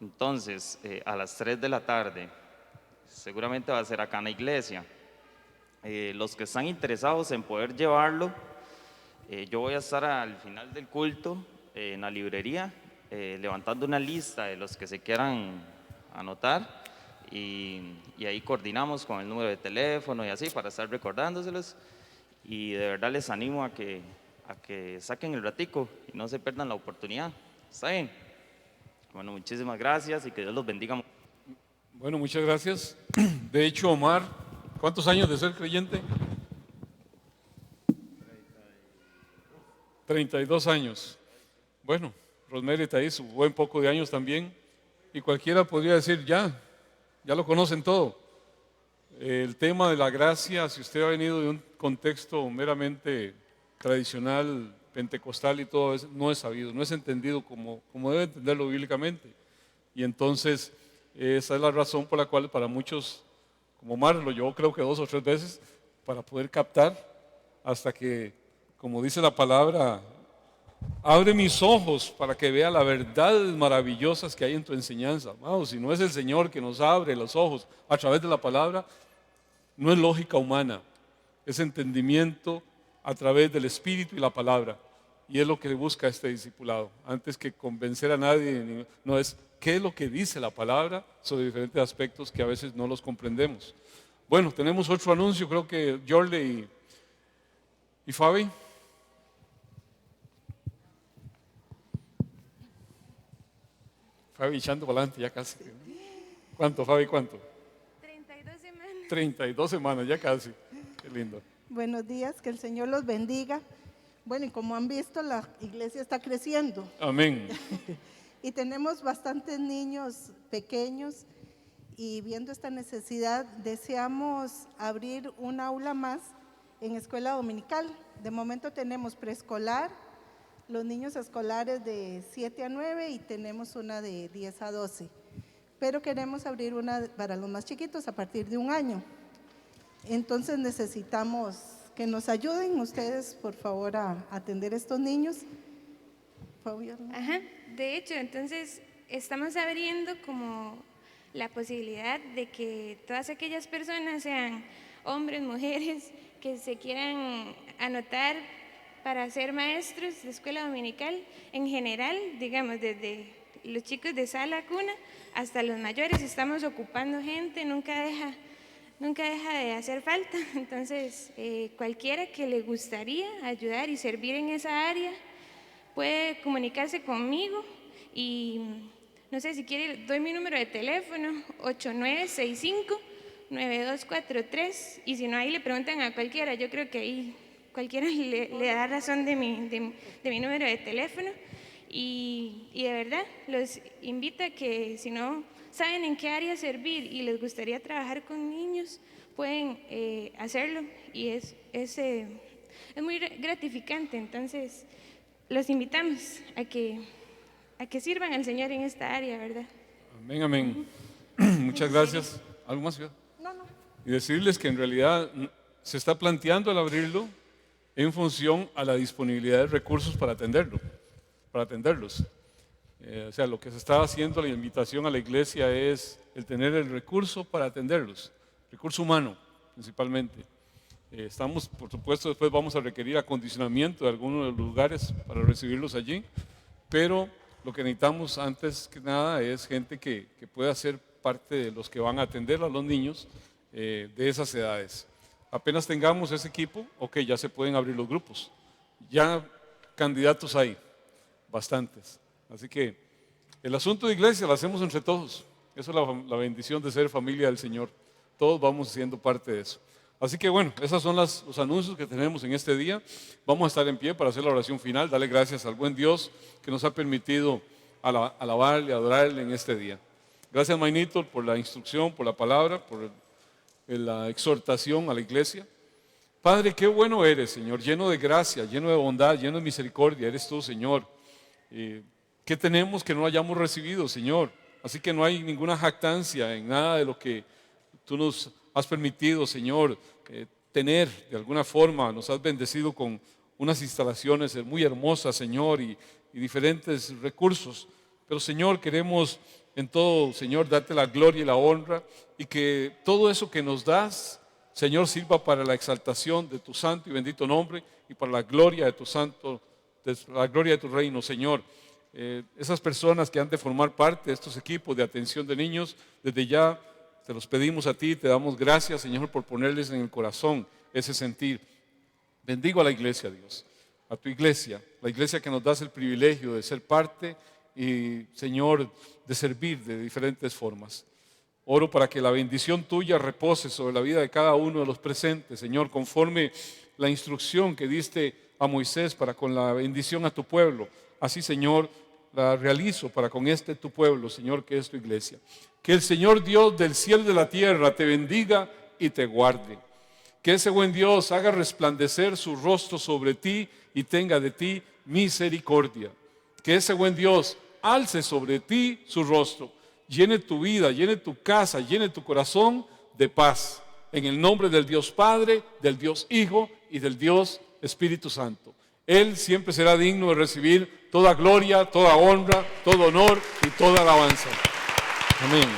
Entonces, a las 3 de la tarde, seguramente va a ser acá en la iglesia. Los que están interesados en poder llevarlo, yo voy a estar al final del culto en la librería, levantando una lista de los que se quieran anotar y ahí coordinamos con el número de teléfono y así para estar recordándoselos. Y de verdad les animo a que saquen el ratico y no se pierdan la oportunidad. ¿Está bien? Bueno, muchísimas gracias y que Dios los bendiga. Bueno, muchas gracias. De hecho, Omar, ¿cuántos años de ser creyente? 32 años. Bueno, Rosemary está ahí, su buen poco de años también. Y cualquiera podría decir, ya lo conocen todo. El tema de la gracia, si usted ha venido de un contexto meramente tradicional, pentecostal y todo eso, no es sabido, no es entendido como debe entenderlo bíblicamente. Y entonces, esa es la razón por la cual para muchos, como Omar, lo llevó creo que 2 o 3 veces para poder captar, hasta que, como dice la palabra, abre mis ojos para que vea las verdades maravillosas que hay en tu enseñanza. Wow, si no es el Señor que nos abre los ojos a través de la palabra, no es lógica humana, es entendimiento a través del Espíritu y la palabra. Y es lo que busca este discipulado. Antes que convencer a nadie, no es qué es lo que dice la palabra sobre diferentes aspectos que a veces no los comprendemos. Bueno, tenemos otro anuncio, creo que Jordi y Fabi. Fabi echando para adelante ya casi. ¿Cuánto, Fabi, cuánto? 32 semanas. 32 semanas, ya casi. Qué lindo. Buenos días, que el Señor los bendiga. Bueno, y como han visto, la iglesia está creciendo. Amén. Y tenemos bastantes niños pequeños y viendo esta necesidad, deseamos abrir un aula más en escuela dominical. De momento tenemos preescolar, los niños escolares de 7 a 9 y tenemos una de 10 a 12. Pero queremos abrir una para los más chiquitos a partir de 1 año. Entonces necesitamos que nos ayuden ustedes, por favor, a atender a estos niños. Ajá, de hecho, entonces estamos abriendo como la posibilidad de que todas aquellas personas, sean hombres, mujeres, que se quieran anotar para ser maestros de escuela dominical, en general, digamos, desde los chicos de sala cuna hasta los mayores, estamos ocupando gente, nunca deja de hacer falta. Entonces, cualquiera que le gustaría ayudar y servir en esa área puede comunicarse conmigo y no sé si quiere, doy mi número de teléfono 8965-9243 y si no, ahí le preguntan a cualquiera, yo creo que ahí cualquiera le da razón de mi número de teléfono y de verdad los invito a que si no saben en qué área servir y les gustaría trabajar con niños, pueden hacerlo y es muy gratificante. Entonces, los invitamos a que sirvan al Señor en esta área, ¿verdad? Amén, amén. Muchas gracias. ¿Algo más? No. Y decirles que en realidad se está planteando el abrirlo en función a la disponibilidad de recursos para atenderlos. O sea, lo que se está haciendo, la invitación a la iglesia es el tener el recurso para atenderlos, recurso humano principalmente. Estamos, por supuesto, después vamos a requerir acondicionamiento de algunos de los lugares para recibirlos allí, pero lo que necesitamos antes que nada es gente que pueda ser parte de los que van a atender a los niños de esas edades. Apenas tengamos ese equipo, ok, ya se pueden abrir los grupos. Ya candidatos hay, bastantes. Así que el asunto de iglesia lo hacemos entre todos. Esa es la bendición de ser familia del Señor. Todos vamos siendo parte de eso. Así que bueno, esos son los anuncios que tenemos en este día. Vamos a estar en pie para hacer la oración final. Dale gracias al buen Dios que nos ha permitido alabarle, adorarle en este día. Gracias, Mainito, por la instrucción, por la palabra, por la exhortación a la iglesia. Padre, qué bueno eres, Señor, lleno de gracia, lleno de bondad, lleno de misericordia. Eres tú, Señor. ¿Qué tenemos que no hayamos recibido, Señor? Así que no hay ninguna jactancia en nada de lo que tú nos has permitido, Señor, tener de alguna forma. Nos has bendecido con unas instalaciones muy hermosas, Señor, y diferentes recursos. Pero, Señor, queremos en todo, Señor, darte la gloria y la honra, y que todo eso que nos das, Señor, sirva para la exaltación de tu santo y bendito nombre y para la gloria de tu santo, la gloria de tu reino, Señor. Esas personas que han de formar parte de estos equipos de atención de niños, desde ya te los pedimos a ti, te damos gracias, Señor, por ponerles en el corazón ese sentir. Bendigo a la iglesia, Dios, a tu iglesia, la iglesia que nos das el privilegio de ser parte y, Señor, de servir de diferentes formas. Oro para que la bendición tuya repose sobre la vida de cada uno de los presentes, Señor, conforme la instrucción que diste a Moisés para con la bendición a tu pueblo. Así, Señor, la realizo para con tu pueblo, Señor, que es tu iglesia. Que el Señor Dios del cielo y de la tierra te bendiga y te guarde. Que ese buen Dios haga resplandecer su rostro sobre ti y tenga de ti misericordia. Que ese buen Dios alce sobre ti su rostro, llene tu vida, llene tu casa, llene tu corazón de paz. En el nombre del Dios Padre, del Dios Hijo y del Dios Espíritu Santo. Él siempre será digno de recibir toda gloria, toda honra, todo honor y toda alabanza. Amén.